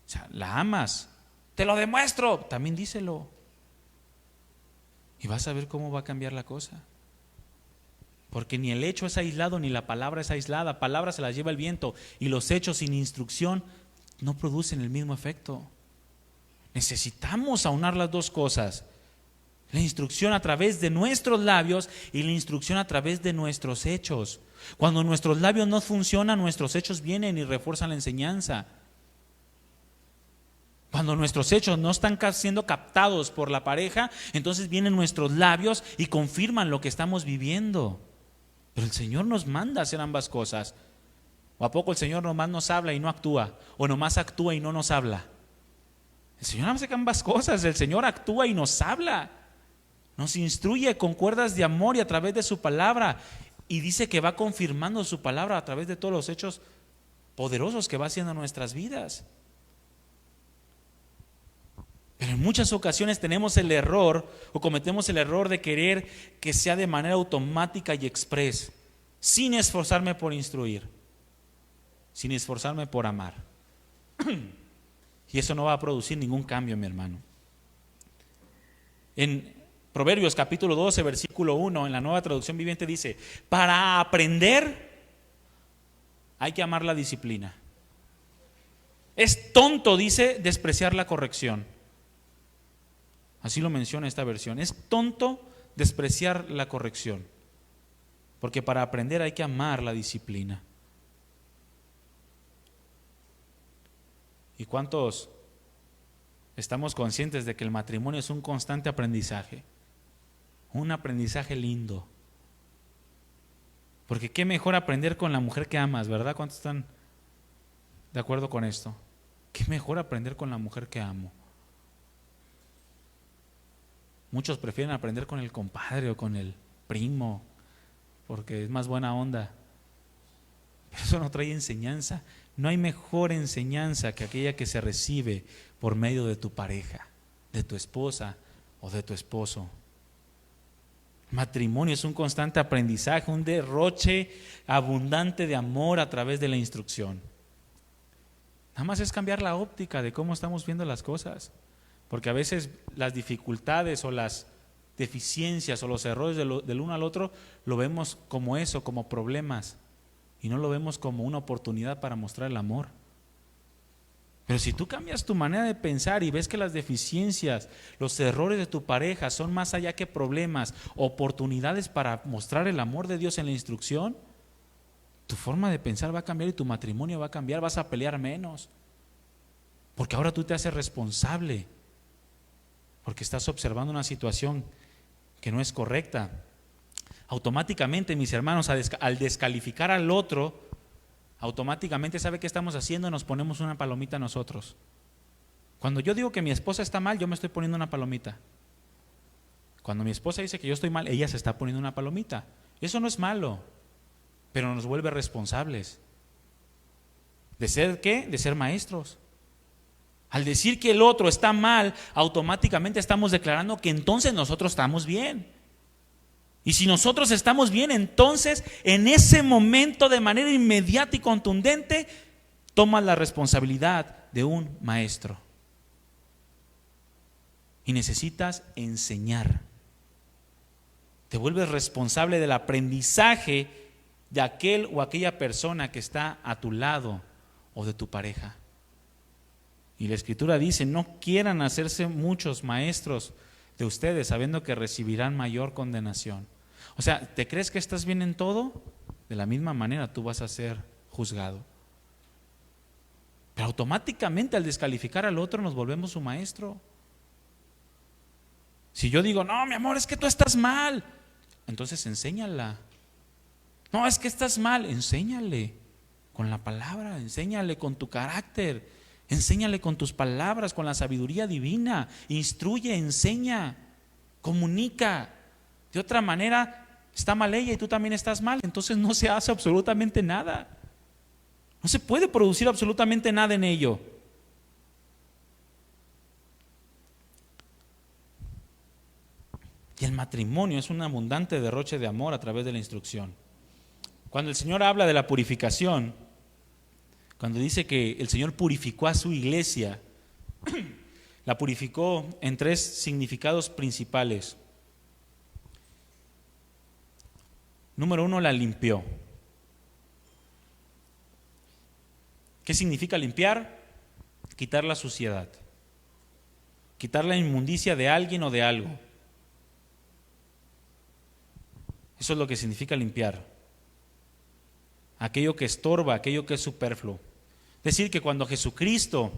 Speaker 1: O sea, la amas. Te lo demuestro, también díselo. Y vas a ver cómo va a cambiar la cosa. Porque ni el hecho es aislado, ni la palabra es aislada. Palabra se las lleva el viento. Y los hechos sin instrucción no producen el mismo efecto. Necesitamos aunar las dos cosas. La instrucción a través de nuestros labios y la instrucción a través de nuestros hechos. Cuando nuestros labios no funcionan, nuestros hechos vienen y refuerzan la enseñanza. Cuando nuestros hechos no están siendo captados por la pareja, entonces vienen nuestros labios y confirman lo que estamos viviendo. Pero el Señor nos manda a hacer ambas cosas. ¿O a poco el Señor nomás nos habla y no actúa? ¿O nomás actúa y no nos habla? El Señor hace ambas cosas. El Señor actúa y nos habla. Nos instruye con cuerdas de amor y a través de su palabra. Y dice que va confirmando su palabra a través de todos los hechos poderosos que va haciendo en nuestras vidas. Pero en muchas ocasiones tenemos el error o cometemos el error de querer que sea de manera automática y express, sin esforzarme por instruir, sin esforzarme por amar. Y eso no va a producir ningún cambio, mi hermano. En Proverbios capítulo 12, versículo 1, en la Nueva Traducción Viviente dice, para aprender hay que amar la disciplina. Es tonto, dice, despreciar la corrección. Así lo menciona esta versión. Es tonto despreciar la corrección, porque para aprender hay que amar la disciplina. ¿Y cuántos estamos conscientes de que el matrimonio es un constante aprendizaje? Un aprendizaje lindo. Porque qué mejor aprender con la mujer que amas, ¿verdad? ¿Cuántos están de acuerdo con esto? ¿Qué mejor aprender con la mujer que amo? Muchos prefieren aprender con el compadre o con el primo, porque es más buena onda. Pero eso no trae enseñanza. No hay mejor enseñanza que aquella que se recibe por medio de tu pareja, de tu esposa o de tu esposo. Matrimonio es un constante aprendizaje, un derroche abundante de amor a través de la instrucción. Nada más es cambiar la óptica de cómo estamos viendo las cosas, porque a veces las dificultades o las deficiencias o los errores del uno al otro lo vemos como eso, como problemas, y no lo vemos como una oportunidad para mostrar el amor. Pero si tú cambias tu manera de pensar y ves que las deficiencias, los errores de tu pareja son más allá que problemas, oportunidades para mostrar el amor de Dios en la instrucción, tu forma de pensar va a cambiar y tu matrimonio va a cambiar, vas a pelear menos. Porque ahora tú te haces responsable, porque estás observando una situación que no es correcta. Automáticamente, mis hermanos, al descalificar al otro, automáticamente, ¿sabe qué estamos haciendo? Nos ponemos una palomita nosotros. Cuando yo digo que mi esposa está mal, yo me estoy poniendo una palomita. Cuando mi esposa dice que yo estoy mal, ella se está poniendo una palomita. Eso no es malo, pero nos vuelve responsables. ¿De ser qué? De ser maestros. Al decir que el otro está mal, automáticamente estamos declarando que entonces nosotros estamos bien. Y si nosotros estamos bien, entonces en ese momento, de manera inmediata y contundente, tomas la responsabilidad de un maestro. Y necesitas enseñar. Te vuelves responsable del aprendizaje de aquel o aquella persona que está a tu lado o de tu pareja. Y la Escritura dice: no quieran hacerse muchos maestros de ustedes, sabiendo que recibirán mayor condenación. O sea, ¿te crees que estás bien en todo? De la misma manera tú vas a ser juzgado. Pero automáticamente al descalificar al otro nos volvemos su maestro. Si yo digo: no, mi amor, es que tú estás mal, entonces enséñala. No, es que estás mal, enséñale con la palabra, enséñale con tu carácter, enséñale con tus palabras, con la sabiduría divina. Instruye, enseña, comunica. De otra manera, está mal ella y tú también estás mal, entonces no se hace absolutamente nada. No se puede producir absolutamente nada en ello. Y el matrimonio es un abundante derroche de amor a través de la instrucción. Cuando el Señor habla de la purificación, cuando dice que el Señor purificó a su iglesia, la purificó en 3 significados principales. Número 1, la limpió. ¿Qué significa limpiar? Quitar la suciedad, quitar la inmundicia de alguien o de algo. Eso es lo que significa limpiar. Aquello que estorba, aquello que es superfluo. Es decir, que cuando Jesucristo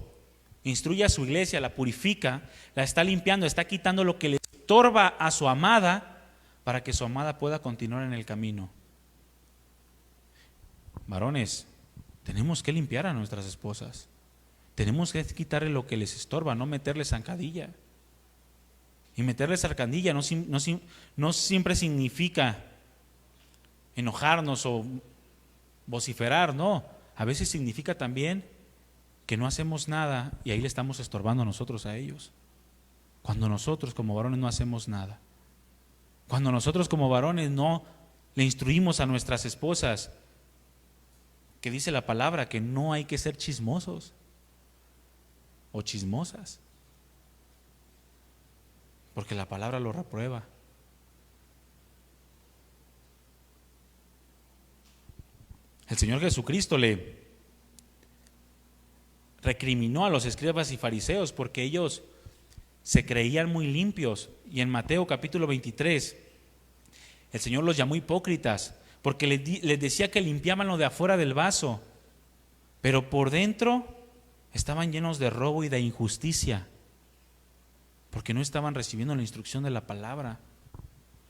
Speaker 1: instruye a su iglesia, la purifica, la está limpiando, está quitando lo que le estorba a su amada, para que su amada pueda continuar en el camino. Varones, tenemos que limpiar a nuestras esposas. Tenemos que quitarle lo que les estorba, no meterle zancadilla. Y meterle zancadilla no siempre significa enojarnos o vociferar, no. A veces significa también que no hacemos nada y ahí le estamos estorbando a nosotros a ellos. Cuando nosotros como varones no hacemos nada. Cuando nosotros como varones no le instruimos a nuestras esposas, que dice la palabra que no hay que ser chismosos o chismosas, porque la palabra lo reprueba. El Señor Jesucristo le recriminó a los escribas y fariseos porque ellos se creían muy limpios. Y en Mateo capítulo 23, el Señor los llamó hipócritas, porque les decía que limpiaban lo de afuera del vaso, pero por dentro estaban llenos de robo y de injusticia, porque no estaban recibiendo la instrucción de la palabra.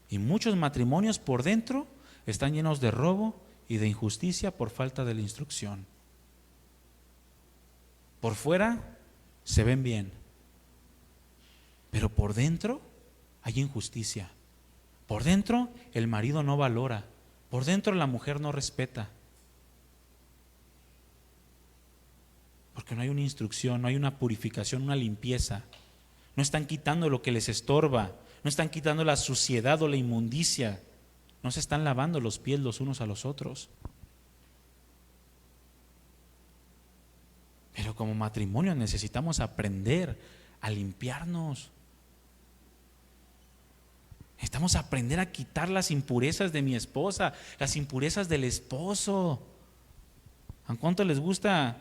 Speaker 1: Y muchos matrimonios por dentro están llenos de robo y de injusticia por falta de la instrucción. por fuera se ven bien, pero por dentro hay injusticia. Por dentro el marido no valora, por dentro la mujer no respeta. Porque no hay una instrucción, no hay una purificación, una limpieza. No están quitando lo que les estorba, no están quitando la suciedad o la inmundicia. No se están lavando los pies los unos a los otros. Pero como matrimonio necesitamos aprender a limpiarnos. Necesitamos aprender a quitar las impurezas de mi esposa, las impurezas del esposo. ¿A cuánto les gusta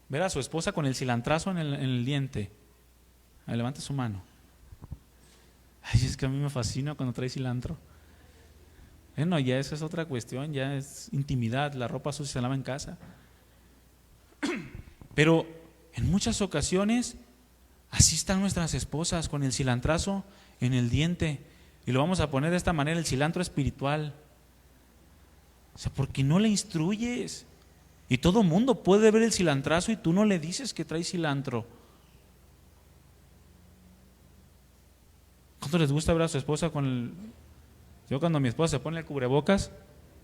Speaker 1: ver a su esposa con el cilantrazo en el diente? Levante su mano. Ay, es que a mí me fascina cuando trae cilantro. Bueno, ya esa es otra cuestión, ya es intimidad, la ropa sucia se lava en casa. Pero en muchas ocasiones así están nuestras esposas, con el cilantrazo en el diente. Y lo vamos a poner de esta manera, el cilantro espiritual. O sea, porque no le instruyes. Y todo mundo puede ver el cilantrazo y tú no le dices que trae cilantro. ¿Cuánto les gusta ver a su esposa con el... Yo cuando mi esposa se pone el cubrebocas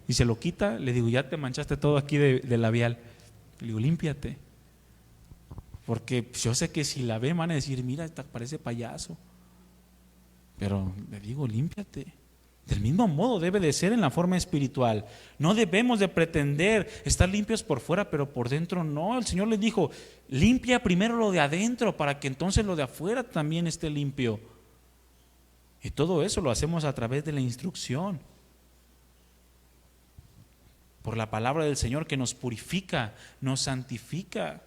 Speaker 1: y se lo quita, le digo, ya te manchaste todo aquí de labial. Le digo, límpiate. Porque yo sé que si la ven van a decir, mira, esta parece payaso. Pero le digo, límpiate. Del mismo modo debe de ser en la forma espiritual. No debemos de pretender estar limpios por fuera, pero por dentro no. El Señor les dijo, limpia primero lo de adentro para que entonces lo de afuera también esté limpio. Y todo eso lo hacemos a través de la instrucción. Por la palabra del Señor que nos purifica, nos santifica.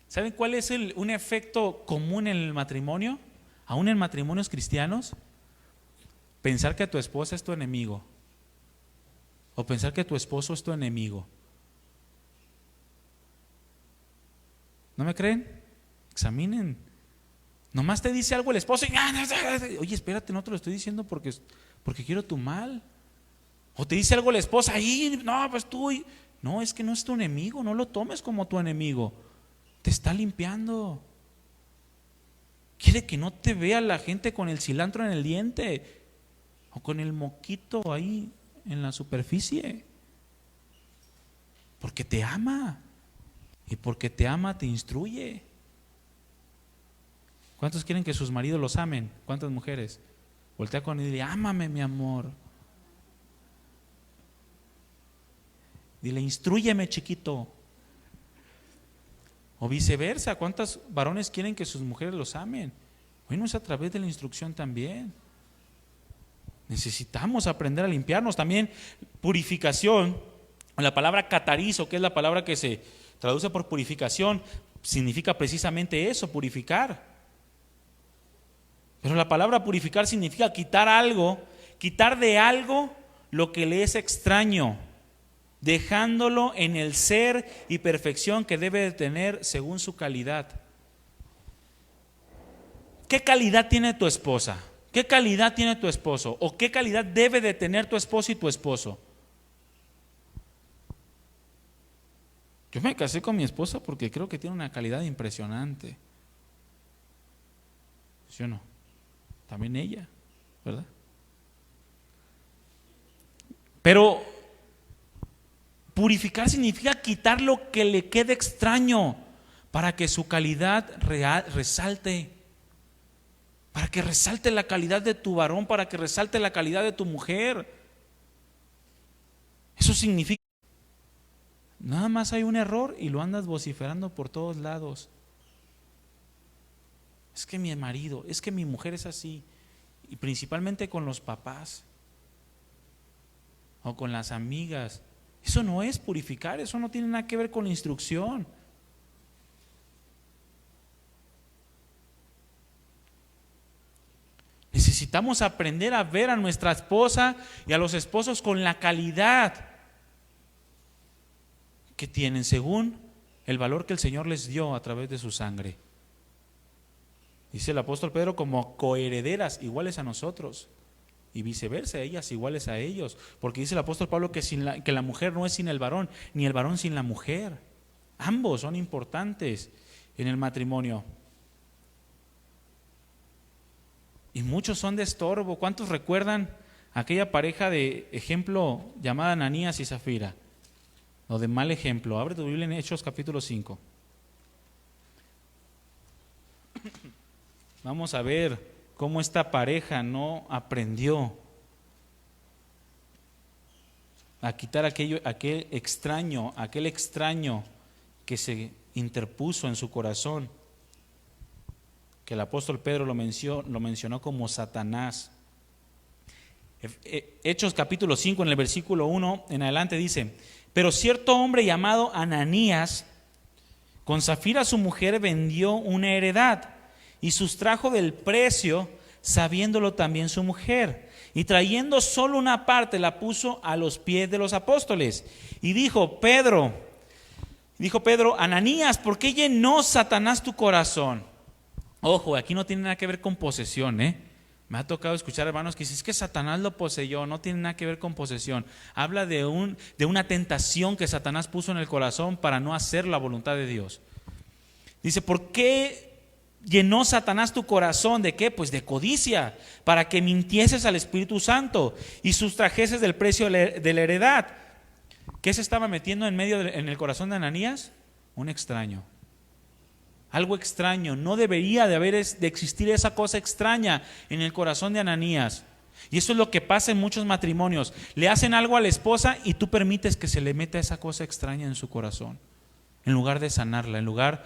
Speaker 1: ¿Saben cuál es un efecto común en el matrimonio? Aún en matrimonios cristianos. Pensar que tu esposa es tu enemigo. O pensar que tu esposo es tu enemigo. ¿No me creen? Examinen. Nomás te dice algo el esposo y oye, espérate, no te lo estoy diciendo porque quiero tu mal. O te dice algo la esposa y no, pues tú. No, es que no es tu enemigo, no lo tomes como tu enemigo. Te está limpiando. Quiere que no te vea la gente con el cilantro en el diente o con el moquito ahí en la superficie. Porque te ama. Y porque te ama te instruye. ¿Cuántos quieren que sus maridos los amen? ¿Cuántas mujeres? Voltea con él y dile, ámame mi amor. Dile, instrúyeme chiquito. O viceversa, ¿cuántos varones quieren que sus mujeres los amen? Bueno, es a través de la instrucción también. Necesitamos aprender a limpiarnos. También purificación, la palabra catarizo, que es la palabra que se traduce por purificación, significa precisamente eso, purificar. Pero la palabra purificar significa quitar algo, quitar de algo lo que le es extraño, dejándolo en el ser y perfección que debe de tener según su calidad. ¿Qué calidad tiene tu esposa? ¿Qué calidad tiene tu esposo? ¿O qué calidad debe de tener tu esposo y tu esposo? Yo me casé con mi esposa porque creo que tiene una calidad impresionante. ¿Sí o no? También ella, ¿verdad? Pero purificar significa quitar lo que le quede extraño para que su calidad resalte. Para que resalte la calidad de tu varón, para que resalte la calidad de tu mujer. Eso significa, nada más hay un error y lo andas vociferando por todos lados. Es que mi marido, es que mi mujer es así. Y principalmente con los papás o con las amigas. Eso no es purificar, eso no tiene nada que ver con la instrucción. Necesitamos aprender a ver a nuestra esposa y a los esposos con la calidad que tienen según el valor que el Señor les dio a través de su sangre. Dice el apóstol Pedro, como coherederas iguales a nosotros y viceversa, ellas iguales a ellos, porque dice el apóstol Pablo que la mujer no es sin el varón, ni el varón sin la mujer. Ambos son importantes en el matrimonio. Y muchos son de estorbo. ¿Cuántos recuerdan aquella pareja de ejemplo llamada Ananías y Zafira? O de mal ejemplo. Abre tu Biblia en Hechos capítulo 5. Vamos a ver cómo esta pareja no aprendió a quitar aquel extraño que se interpuso en su corazón, que el apóstol Pedro lo mencionó como Satanás. Hechos capítulo 5, en el versículo 1 en adelante dice: pero cierto hombre llamado Ananías, con Zafira su mujer, vendió una heredad y sustrajo del precio, sabiéndolo también su mujer, y trayendo solo una parte la puso a los pies de los apóstoles. Y dijo Pedro, Ananías, ¿por qué llenó Satanás tu corazón? Ojo, aquí no tiene nada que ver con posesión, Me ha tocado escuchar hermanos que dicen, es que Satanás lo poseyó. No tiene nada que ver con posesión. Habla de una tentación que Satanás puso en el corazón para no hacer la voluntad de Dios. Dice, ¿por qué llenó Satanás tu corazón? ¿De qué? Pues de codicia, para que mintieses al Espíritu Santo y sustrajeses del precio de la heredad. ¿Qué se estaba metiendo en el corazón de Ananías? Un extraño. Algo extraño. No debería de existir esa cosa extraña en el corazón de Ananías. Y eso es lo que pasa en muchos matrimonios. Le hacen algo a la esposa y tú permites que se le meta esa cosa extraña en su corazón. En lugar de sanarla, en lugar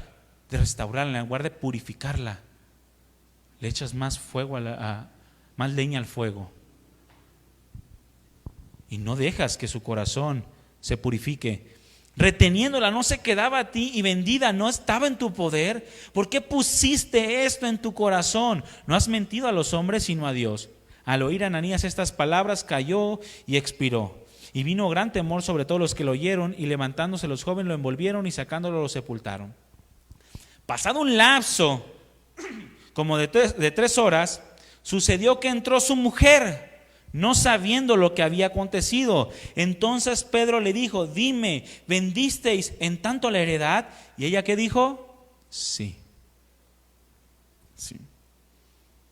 Speaker 1: de restaurarla, en lugar de purificarla, le echas más fuego más leña al fuego. Y no dejas que su corazón se purifique. Reteniéndola no se quedaba a ti, y vendida no estaba en tu poder. ¿Por qué pusiste esto en tu corazón? No has mentido a los hombres sino a Dios. Al oír Ananías estas palabras, cayó y expiró. Y vino gran temor sobre todos los que lo oyeron, y levantándose los jóvenes lo envolvieron y sacándolo lo sepultaron. Pasado un lapso como de 3 horas, sucedió que entró su mujer, no sabiendo lo que había acontecido. Entonces Pedro le dijo, dime, ¿vendisteis en tanto la heredad? Y ella, ¿qué dijo? Sí,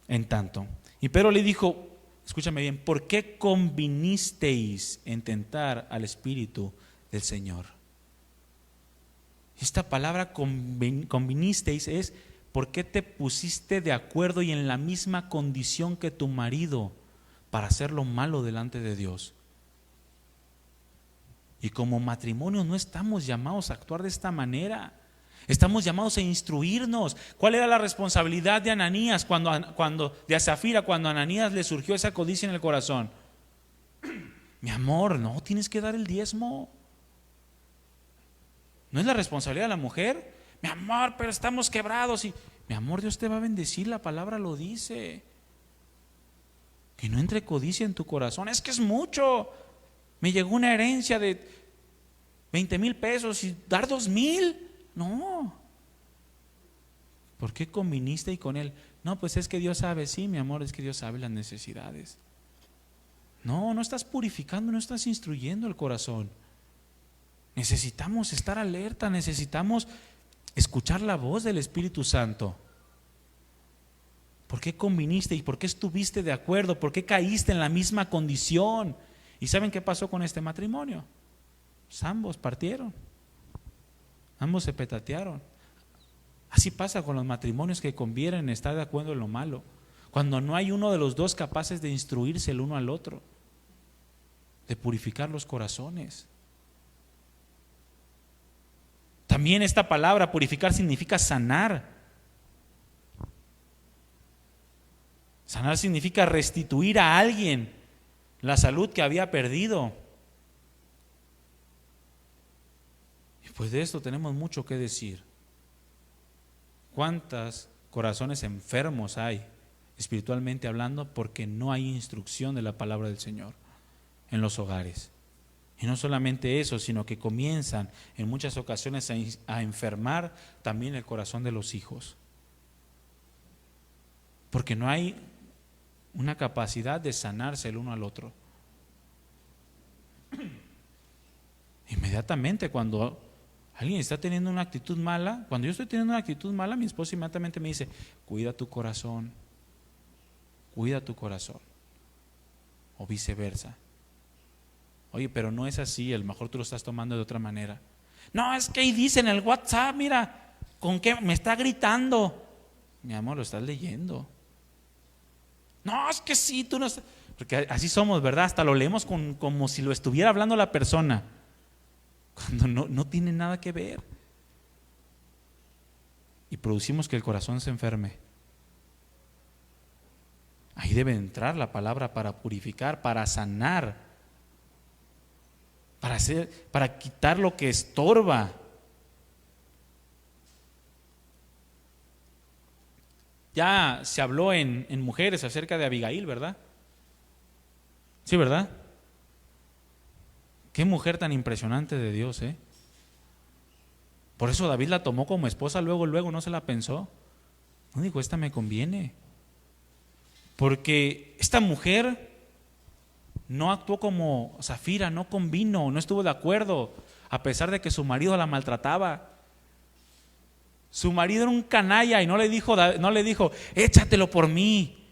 Speaker 1: en tanto. Y Pedro le dijo, escúchame bien, ¿por qué convinisteis en tentar al Espíritu del Señor? Esta palabra convinisteis es, ¿por qué te pusiste de acuerdo y en la misma condición que tu marido para hacer lo malo delante de Dios? Y como matrimonio no estamos llamados a actuar de esta manera. Estamos llamados a instruirnos. ¿Cuál era la responsabilidad de Ananías de Zafira, cuando a Ananías le surgió esa codicia en el corazón? Mi amor, no, tienes que dar el diezmo. ¿No es la responsabilidad de la mujer? Mi amor, pero estamos quebrados. Mi amor, Dios te va a bendecir, la palabra lo dice. Que no entre codicia en tu corazón. Es que es mucho. Me llegó una herencia de 20,000 pesos y dar 2,000. No. ¿Por qué conviniste y con él? No, pues es que Dios sabe. Sí, mi amor, es que Dios sabe las necesidades. No estás purificando, no estás instruyendo el corazón. Necesitamos estar alerta, necesitamos escuchar la voz del Espíritu Santo. ¿Por qué conviniste y por qué estuviste de acuerdo? ¿Por qué caíste en la misma condición? ¿Y saben qué pasó con este matrimonio? Pues ambos partieron, ambos se petatearon. Así pasa con los matrimonios que convienen en estar de acuerdo en lo malo, cuando no hay uno de los dos capaces de instruirse el uno al otro, de purificar los corazones. También esta palabra purificar significa sanar. Sanar significa restituir a alguien la salud que había perdido. Y pues de esto tenemos mucho que decir. ¿Cuántos corazones enfermos hay, espiritualmente hablando, porque no hay instrucción de la palabra del Señor en los hogares? Y no solamente eso, sino que comienzan en muchas ocasiones a enfermar también el corazón de los hijos. Porque no hay una capacidad de sanarse el uno al otro. Inmediatamente cuando Alguien está teniendo una actitud mala. Cuando yo estoy teniendo una actitud mala, mi esposa inmediatamente me dice: cuida tu corazón, cuida tu corazón. O viceversa. Oye, pero no es así, a lo mejor tú lo estás tomando de otra manera. No, es que ahí dice en el WhatsApp, mira, con qué me está gritando. Mi amor, lo estás leyendo. No, es que sí, tú no estás. Porque así somos, ¿verdad? Hasta lo leemos como si lo estuviera hablando la persona, cuando no tiene nada que ver. Y producimos que el corazón se enferme. Ahí debe entrar la palabra para purificar, para sanar, para quitar lo que estorba. Ya se habló en mujeres acerca de Abigail, ¿verdad? Sí, ¿verdad? Qué mujer tan impresionante de Dios, ¿eh? Por eso David la tomó como esposa, luego no se la pensó. No dijo, esta me conviene. Porque esta mujer no actuó como Zafira, no convino, no estuvo de acuerdo, a pesar de que su marido la maltrataba. Su marido era un canalla y no le dijo, échatelo por mí.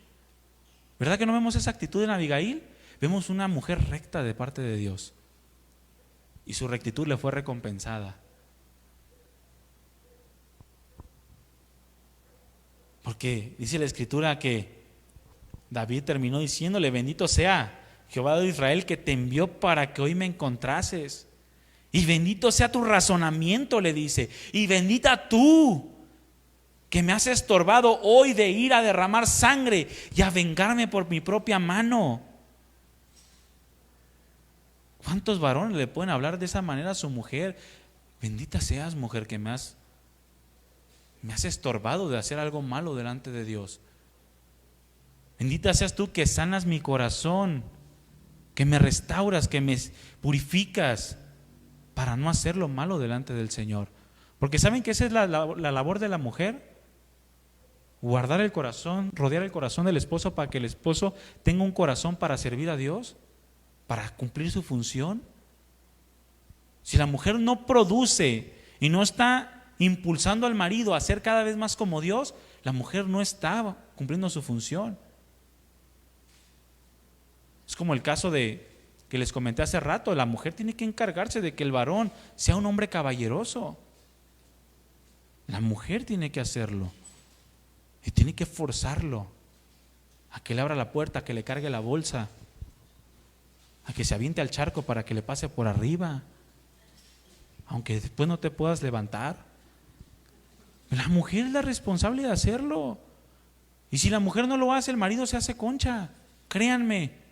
Speaker 1: ¿Verdad que no vemos esa actitud en Abigail? Vemos una mujer recta de parte de Dios. Y su rectitud le fue recompensada. Porque dice la Escritura que David terminó diciéndole: bendito sea Jehová de Israel, que te envió para que hoy me encontrases. Y bendito sea tu razonamiento, le dice. Y bendita tú, que me has estorbado hoy de ir a derramar sangre y a vengarme por mi propia mano. ¿Cuántos varones le pueden hablar de esa manera a su mujer? Bendita seas, mujer, que me has estorbado de hacer algo malo delante de Dios. Bendita seas tú, que sanas mi corazón, que me restauras, que me purificas para no hacer lo malo delante del Señor. Porque ¿saben que esa es la labor de la mujer? Guardar el corazón, rodear el corazón del esposo para que el esposo tenga un corazón para servir a Dios, para cumplir su función. Si la mujer no produce y no está impulsando al marido a ser cada vez más como Dios, la mujer no está cumpliendo su función. Es como el caso que les comenté hace rato. La mujer tiene que encargarse de que el varón sea un hombre caballeroso. La mujer tiene que hacerlo y tiene que forzarlo a que le abra la puerta, a que le cargue la bolsa, a que se aviente al charco para que le pase por arriba, aunque después no te puedas levantar. La mujer es la responsable de hacerlo. Y si la mujer no lo hace, el marido se hace concha. Créanme.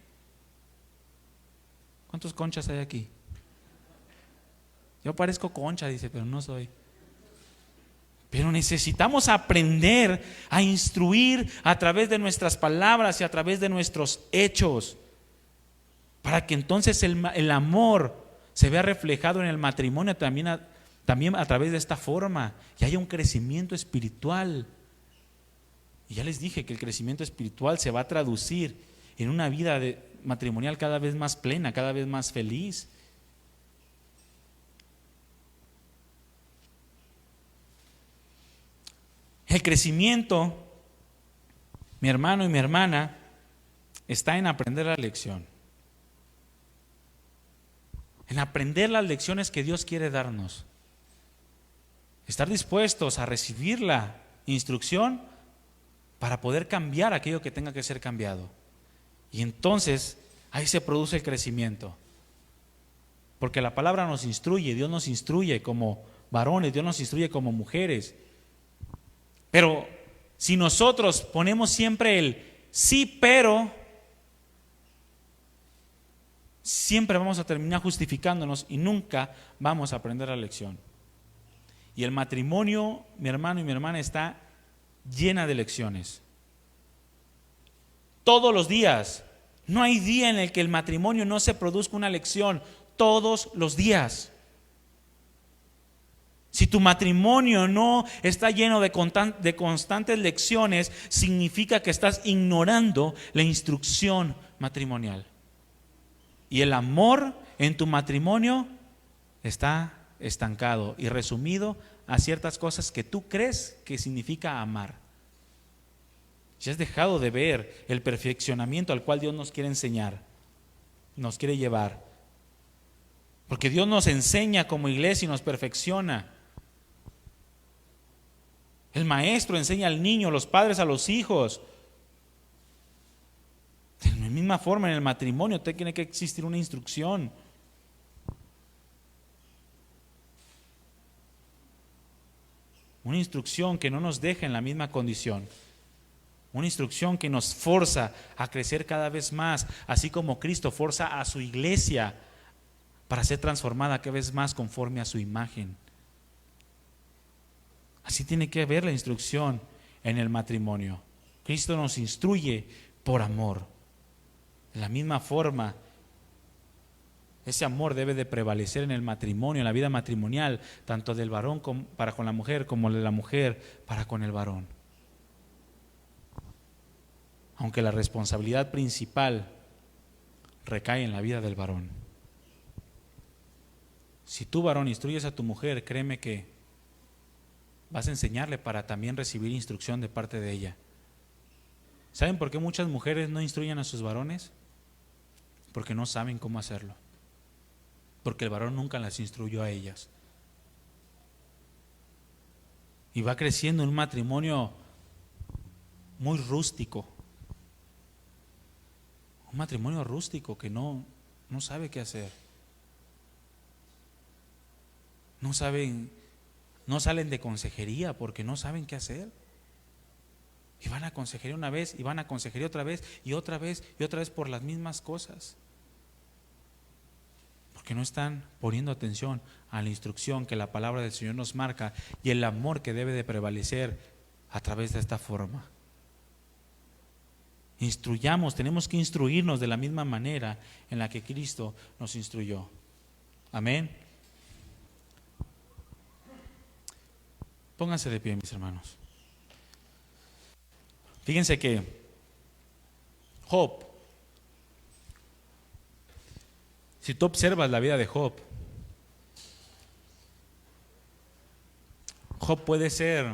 Speaker 1: ¿Cuántos conchas hay aquí? Yo parezco concha, dice, pero no soy. Pero necesitamos aprender a instruir a través de nuestras palabras y a través de nuestros hechos, para que entonces el amor se vea reflejado en el matrimonio también a través de esta forma, y haya un crecimiento espiritual. Y ya les dije que el crecimiento espiritual se va a traducir en una vida matrimonial cada vez más plena, cada vez más feliz. El crecimiento, mi hermano y mi hermana, está en aprender la lección, en aprender las lecciones que Dios quiere darnos, estar dispuestos a recibir la instrucción para poder cambiar aquello que tenga que ser cambiado. Y entonces ahí se produce el crecimiento, porque la palabra nos instruye, Dios nos instruye como varones, Dios nos instruye como mujeres. Pero si nosotros ponemos siempre el sí, pero, siempre vamos a terminar justificándonos y nunca vamos a aprender la lección. Y el matrimonio, mi hermano y mi hermana, está llena de lecciones. Todos los días. No hay día en el que el matrimonio no se produzca una lección. Todos los días. Si tu matrimonio no está lleno de constantes lecciones, significa que estás ignorando la instrucción matrimonial. Y el amor en tu matrimonio está estancado y resumido a ciertas cosas que tú crees que significa amar. Si has dejado de ver el perfeccionamiento al cual Dios nos quiere enseñar, nos quiere llevar. Porque Dios nos enseña como iglesia y nos perfecciona. El maestro enseña al niño, los padres a los hijos. De la misma forma en el matrimonio tiene que existir una instrucción. Una instrucción que no nos deja en la misma condición. Una instrucción que nos forza a crecer cada vez más, así como Cristo forza a su iglesia para ser transformada cada vez más conforme a su imagen. Así tiene que haber la instrucción en el matrimonio. Cristo nos instruye por amor. De la misma forma, ese amor debe de prevalecer en el matrimonio, en la vida matrimonial, tanto del varón para con la mujer como de la mujer para con el varón. Aunque la responsabilidad principal recae en la vida del varón. Si tú, varón, instruyes a tu mujer, créeme que vas a enseñarle para también recibir instrucción de parte de ella. ¿Saben por qué muchas mujeres no instruyen a sus varones? Porque no saben cómo hacerlo. Porque el varón nunca las instruyó a ellas. Y va creciendo un matrimonio muy rústico. Un matrimonio rústico que no sabe qué hacer. No salen de consejería porque no saben qué hacer. Y van a consejería una vez, y van a consejería otra vez, y otra vez, y otra vez por las mismas cosas. Porque no están poniendo atención a la instrucción que la palabra del Señor nos marca y el amor que debe de prevalecer a través de esta forma. Instruyamos, tenemos que instruirnos de la misma manera en la que Cristo nos instruyó. Amén. Pónganse de pie, mis hermanos. Fíjense que Job, si tú observas la vida de Job, Job puede ser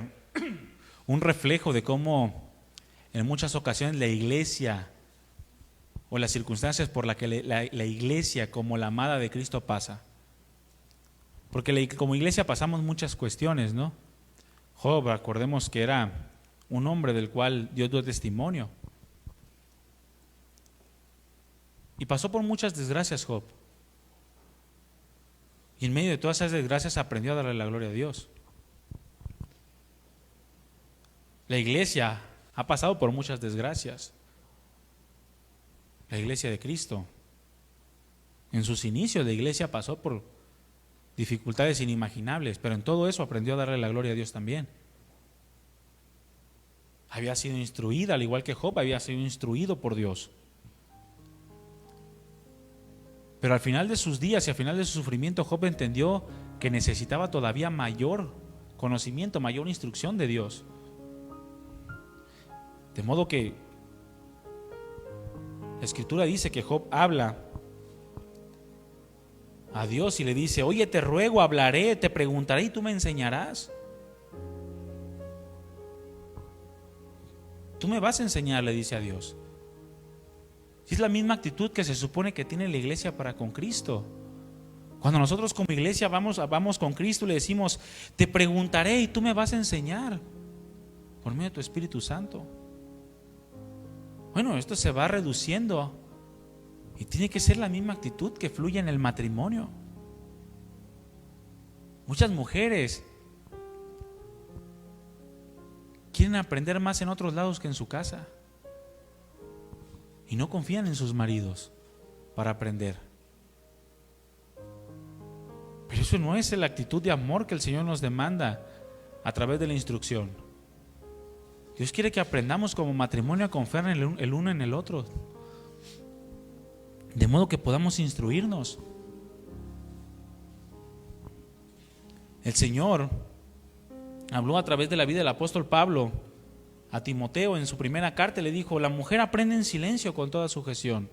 Speaker 1: un reflejo de cómo en muchas ocasiones la iglesia o las circunstancias por las que la iglesia como la amada de Cristo pasa. Porque como iglesia pasamos muchas cuestiones, ¿no? Job, acordemos que era un hombre del cual Dios dio testimonio. Y pasó por muchas desgracias Job. Y en medio de todas esas desgracias aprendió a darle la gloria a Dios. La iglesia ha pasado por muchas desgracias. La iglesia de Cristo. En sus inicios la iglesia pasó por dificultades inimaginables, pero en todo eso aprendió a darle la gloria a Dios también. Había sido instruida, al igual que Job, había sido instruido por Dios. Pero al final de sus días y al final de su sufrimiento, Job entendió que necesitaba todavía mayor conocimiento, mayor instrucción de Dios. De modo que la Escritura dice que Job habla a Dios y le dice: oye, te ruego, hablaré, te preguntaré y tú me enseñarás. Tú me vas a enseñar, le dice a Dios. Y es la misma actitud que se supone que tiene la iglesia para con Cristo. Cuando nosotros como iglesia vamos con Cristo, le decimos: te preguntaré y tú me vas a enseñar por medio de tu Espíritu Santo. Bueno, esto se va reduciendo y tiene que ser la misma actitud que fluye en el matrimonio. Muchas mujeres quieren aprender más en otros lados que en su casa y no confían en sus maridos para aprender. Pero eso no es la actitud de amor que el Señor nos demanda a través de la instrucción. Dios quiere que aprendamos como matrimonio a confiar en el uno en el otro, de modo que podamos instruirnos. El Señor habló a través de la vida del apóstol Pablo a Timoteo en su primera carta. Le dijo: la mujer aprende en silencio con toda sujeción.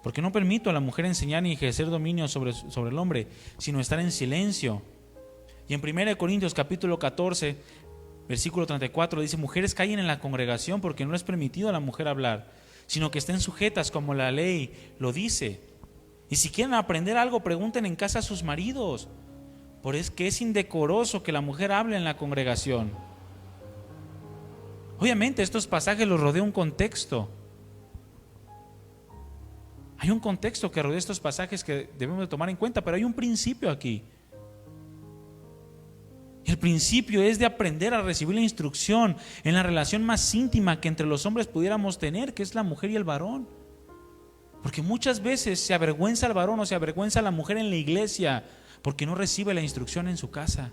Speaker 1: Porque no permito a la mujer enseñar ni ejercer dominio sobre el hombre, sino estar en silencio. Y en 1 Corintios capítulo 14, versículo 34 dice: mujeres, callen en la congregación, porque no es permitido a la mujer hablar, sino que estén sujetas como la ley lo dice. Y si quieren aprender algo, pregunten en casa a sus maridos, porque es que es indecoroso que la mujer hable en la congregación. Obviamente estos pasajes los rodea un contexto. Hay un contexto que rodea estos pasajes que debemos de tomar en cuenta, pero hay un principio aquí. El principio es de aprender a recibir la instrucción en la relación más íntima que entre los hombres pudiéramos tener, que es la mujer y el varón. Porque muchas veces se avergüenza el varón o se avergüenza la mujer en la iglesia porque no recibe la instrucción en su casa.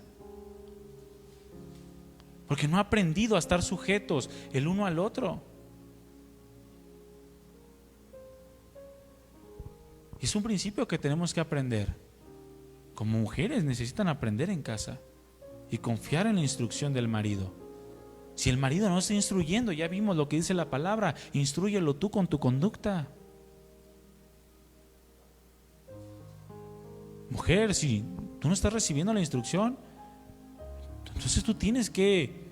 Speaker 1: Porque no ha aprendido a estar sujetos el uno al otro. Es un principio que tenemos que aprender. Como mujeres necesitan aprender en casa y confiar en la instrucción del marido. Si el marido no está instruyendo, ya vimos lo que dice la palabra, instrúyelo tú con tu conducta. Mujer, si tú no estás recibiendo la instrucción, entonces tú tienes que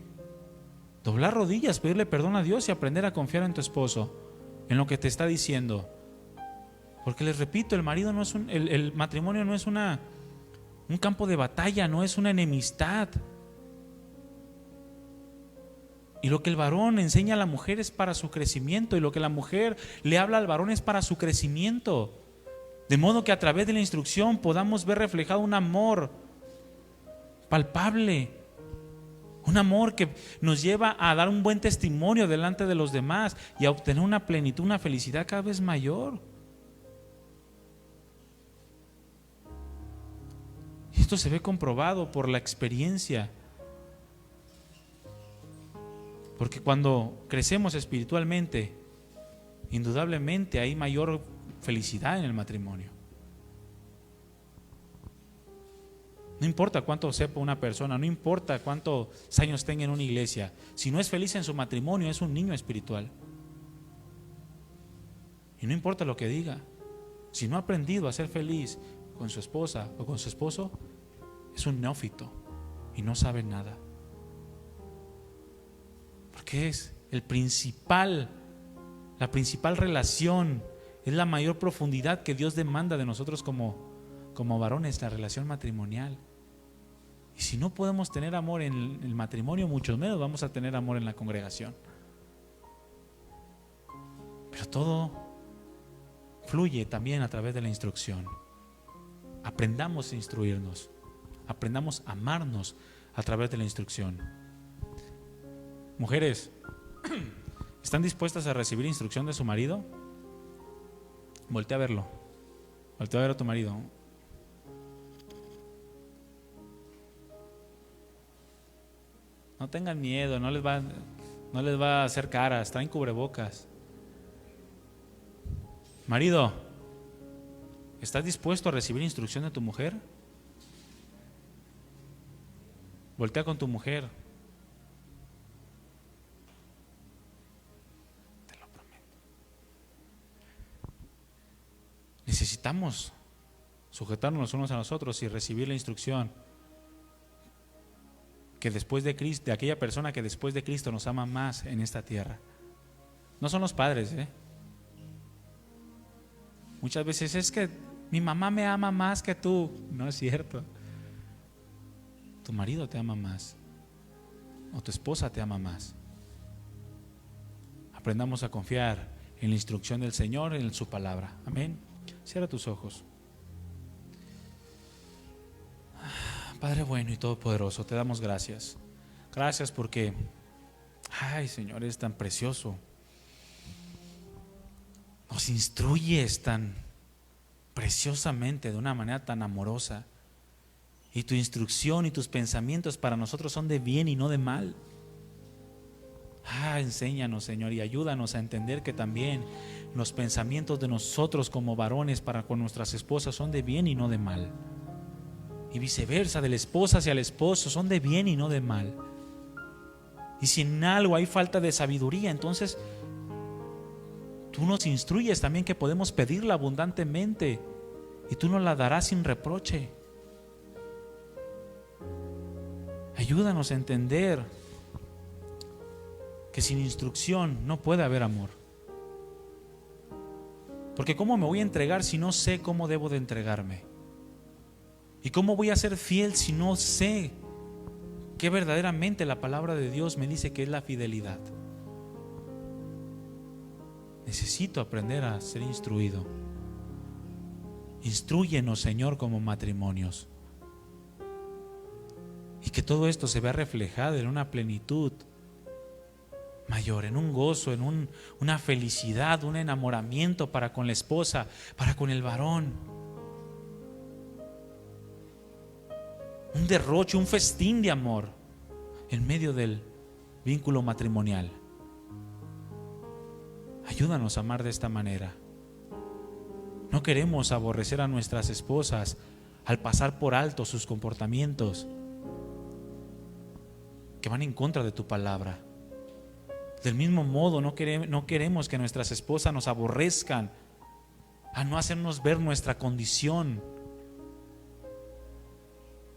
Speaker 1: doblar rodillas, pedirle perdón a Dios y aprender a confiar en tu esposo, en lo que te está diciendo. Porque les repito, el matrimonio no es un campo de batalla, no es una enemistad. Y lo que el varón enseña a la mujer es para su crecimiento, y lo que la mujer le habla al varón es para su crecimiento. De modo que a través de la instrucción podamos ver reflejado un amor palpable, un amor que nos lleva a dar un buen testimonio delante de los demás y a obtener una plenitud, una felicidad cada vez mayor. Y esto se ve comprobado por la experiencia. Porque cuando crecemos espiritualmente, indudablemente hay mayor felicidad en el matrimonio. No importa cuánto sepa una persona, no importa cuántos años tenga en una iglesia, si no es feliz en su matrimonio, es un niño espiritual. Y no importa lo que diga, si no ha aprendido a ser feliz con su esposa o con su esposo, es un neófito y no sabe nada. Porque es la principal relación, es la mayor profundidad que Dios demanda de nosotros como varones, la relación matrimonial. Y si no podemos tener amor en el matrimonio, mucho menos vamos a tener amor en la congregación. Pero todo fluye también a través de la instrucción. Aprendamos a instruirnos, aprendamos a amarnos a través de la instrucción. Mujeres, ¿están dispuestas a recibir instrucción de su marido? Voltea a verlo, voltea a ver a tu marido. No tengan miedo, no les va a hacer caras, traen cubrebocas. Marido, ¿estás dispuesto a recibir instrucción de tu mujer? Voltea con tu mujer. Te lo prometo. Necesitamos sujetarnos los unos a los otros y recibir la instrucción que después de Cristo, de aquella persona que después de Cristo nos ama más en esta tierra. No son los padres, Muchas veces es que mi mamá me ama más que tú. No es cierto. Tu marido te ama más, o tu esposa te ama más. Aprendamos a confiar en la instrucción del Señor, en su palabra. Amén. Cierra tus ojos. Padre bueno y todopoderoso, te damos gracias. Gracias porque, ay Señor, eres tan precioso. Nos instruyes tan preciosamente, de una manera tan amorosa. Y tu instrucción y tus pensamientos para nosotros son de bien y no de mal. Enséñanos, Señor, y ayúdanos a entender que también los pensamientos de nosotros como varones para con nuestras esposas son de bien y no de mal. Y viceversa, de la esposa hacia el esposo, son de bien y no de mal. Y si en algo hay falta de sabiduría, entonces Tú nos instruyes también que podemos pedirla abundantemente y tú nos la darás sin reproche. Ayúdanos a entender que sin instrucción no puede haber amor. Porque ¿cómo me voy a entregar si no sé cómo debo de entregarme? ¿Y cómo voy a ser fiel si no sé que verdaderamente la palabra de Dios me dice que es la fidelidad? Necesito aprender a ser instruido. Instrúyenos, Señor, como matrimonios. Y que todo esto se vea reflejado en una plenitud mayor, en un gozo, en una felicidad, un enamoramiento para con la esposa, para con el varón. Un derroche, un festín de amor en medio del vínculo matrimonial. Ayúdanos a amar de esta manera. No queremos aborrecer a nuestras esposas al pasar por alto sus comportamientos que van en contra de tu palabra. Del mismo modo, no queremos que nuestras esposas nos aborrezcan a no hacernos ver nuestra condición,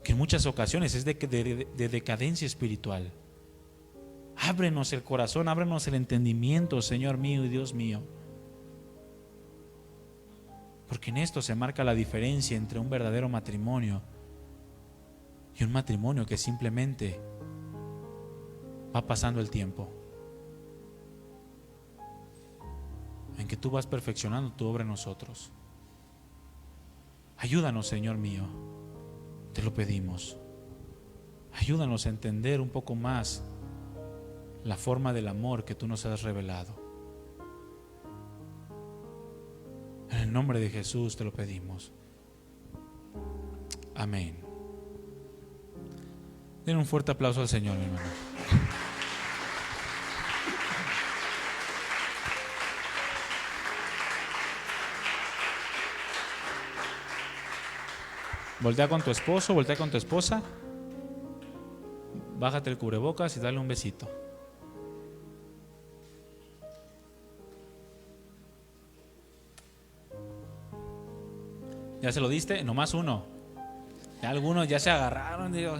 Speaker 1: que en muchas ocasiones es de decadencia espiritual. Ábrenos el corazón, ábrenos el entendimiento, Señor mío y Dios mío. Porque en esto se marca la diferencia entre un verdadero matrimonio y un matrimonio que simplemente va pasando el tiempo, en que tú vas perfeccionando tu obra en nosotros. Ayúdanos, Señor mío, te lo pedimos. Ayúdanos a entender un poco más la forma del amor que tú nos has revelado. En el nombre de Jesús te lo pedimos. Amén. Den un fuerte aplauso al Señor, mi hermano. Voltea con tu esposo, voltea con tu esposa. Bájate el cubrebocas y dale un besito. ¿Ya se lo diste? Nomás uno. Ya algunos ya se agarraron. Digo,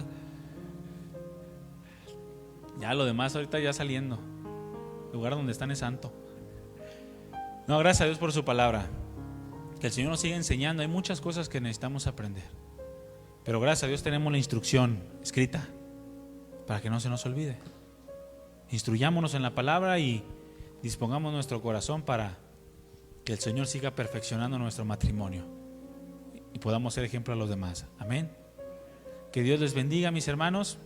Speaker 1: ya lo demás ahorita ya saliendo. El lugar donde están es santo. No, gracias a Dios por su palabra. Que el Señor nos siga enseñando. Hay muchas cosas que necesitamos aprender. Pero gracias a Dios tenemos la instrucción escrita para que no se nos olvide. Instruyámonos en la palabra y dispongamos nuestro corazón para que el Señor siga perfeccionando nuestro matrimonio y podamos ser ejemplo a los demás. Amén. Que Dios les bendiga, mis hermanos.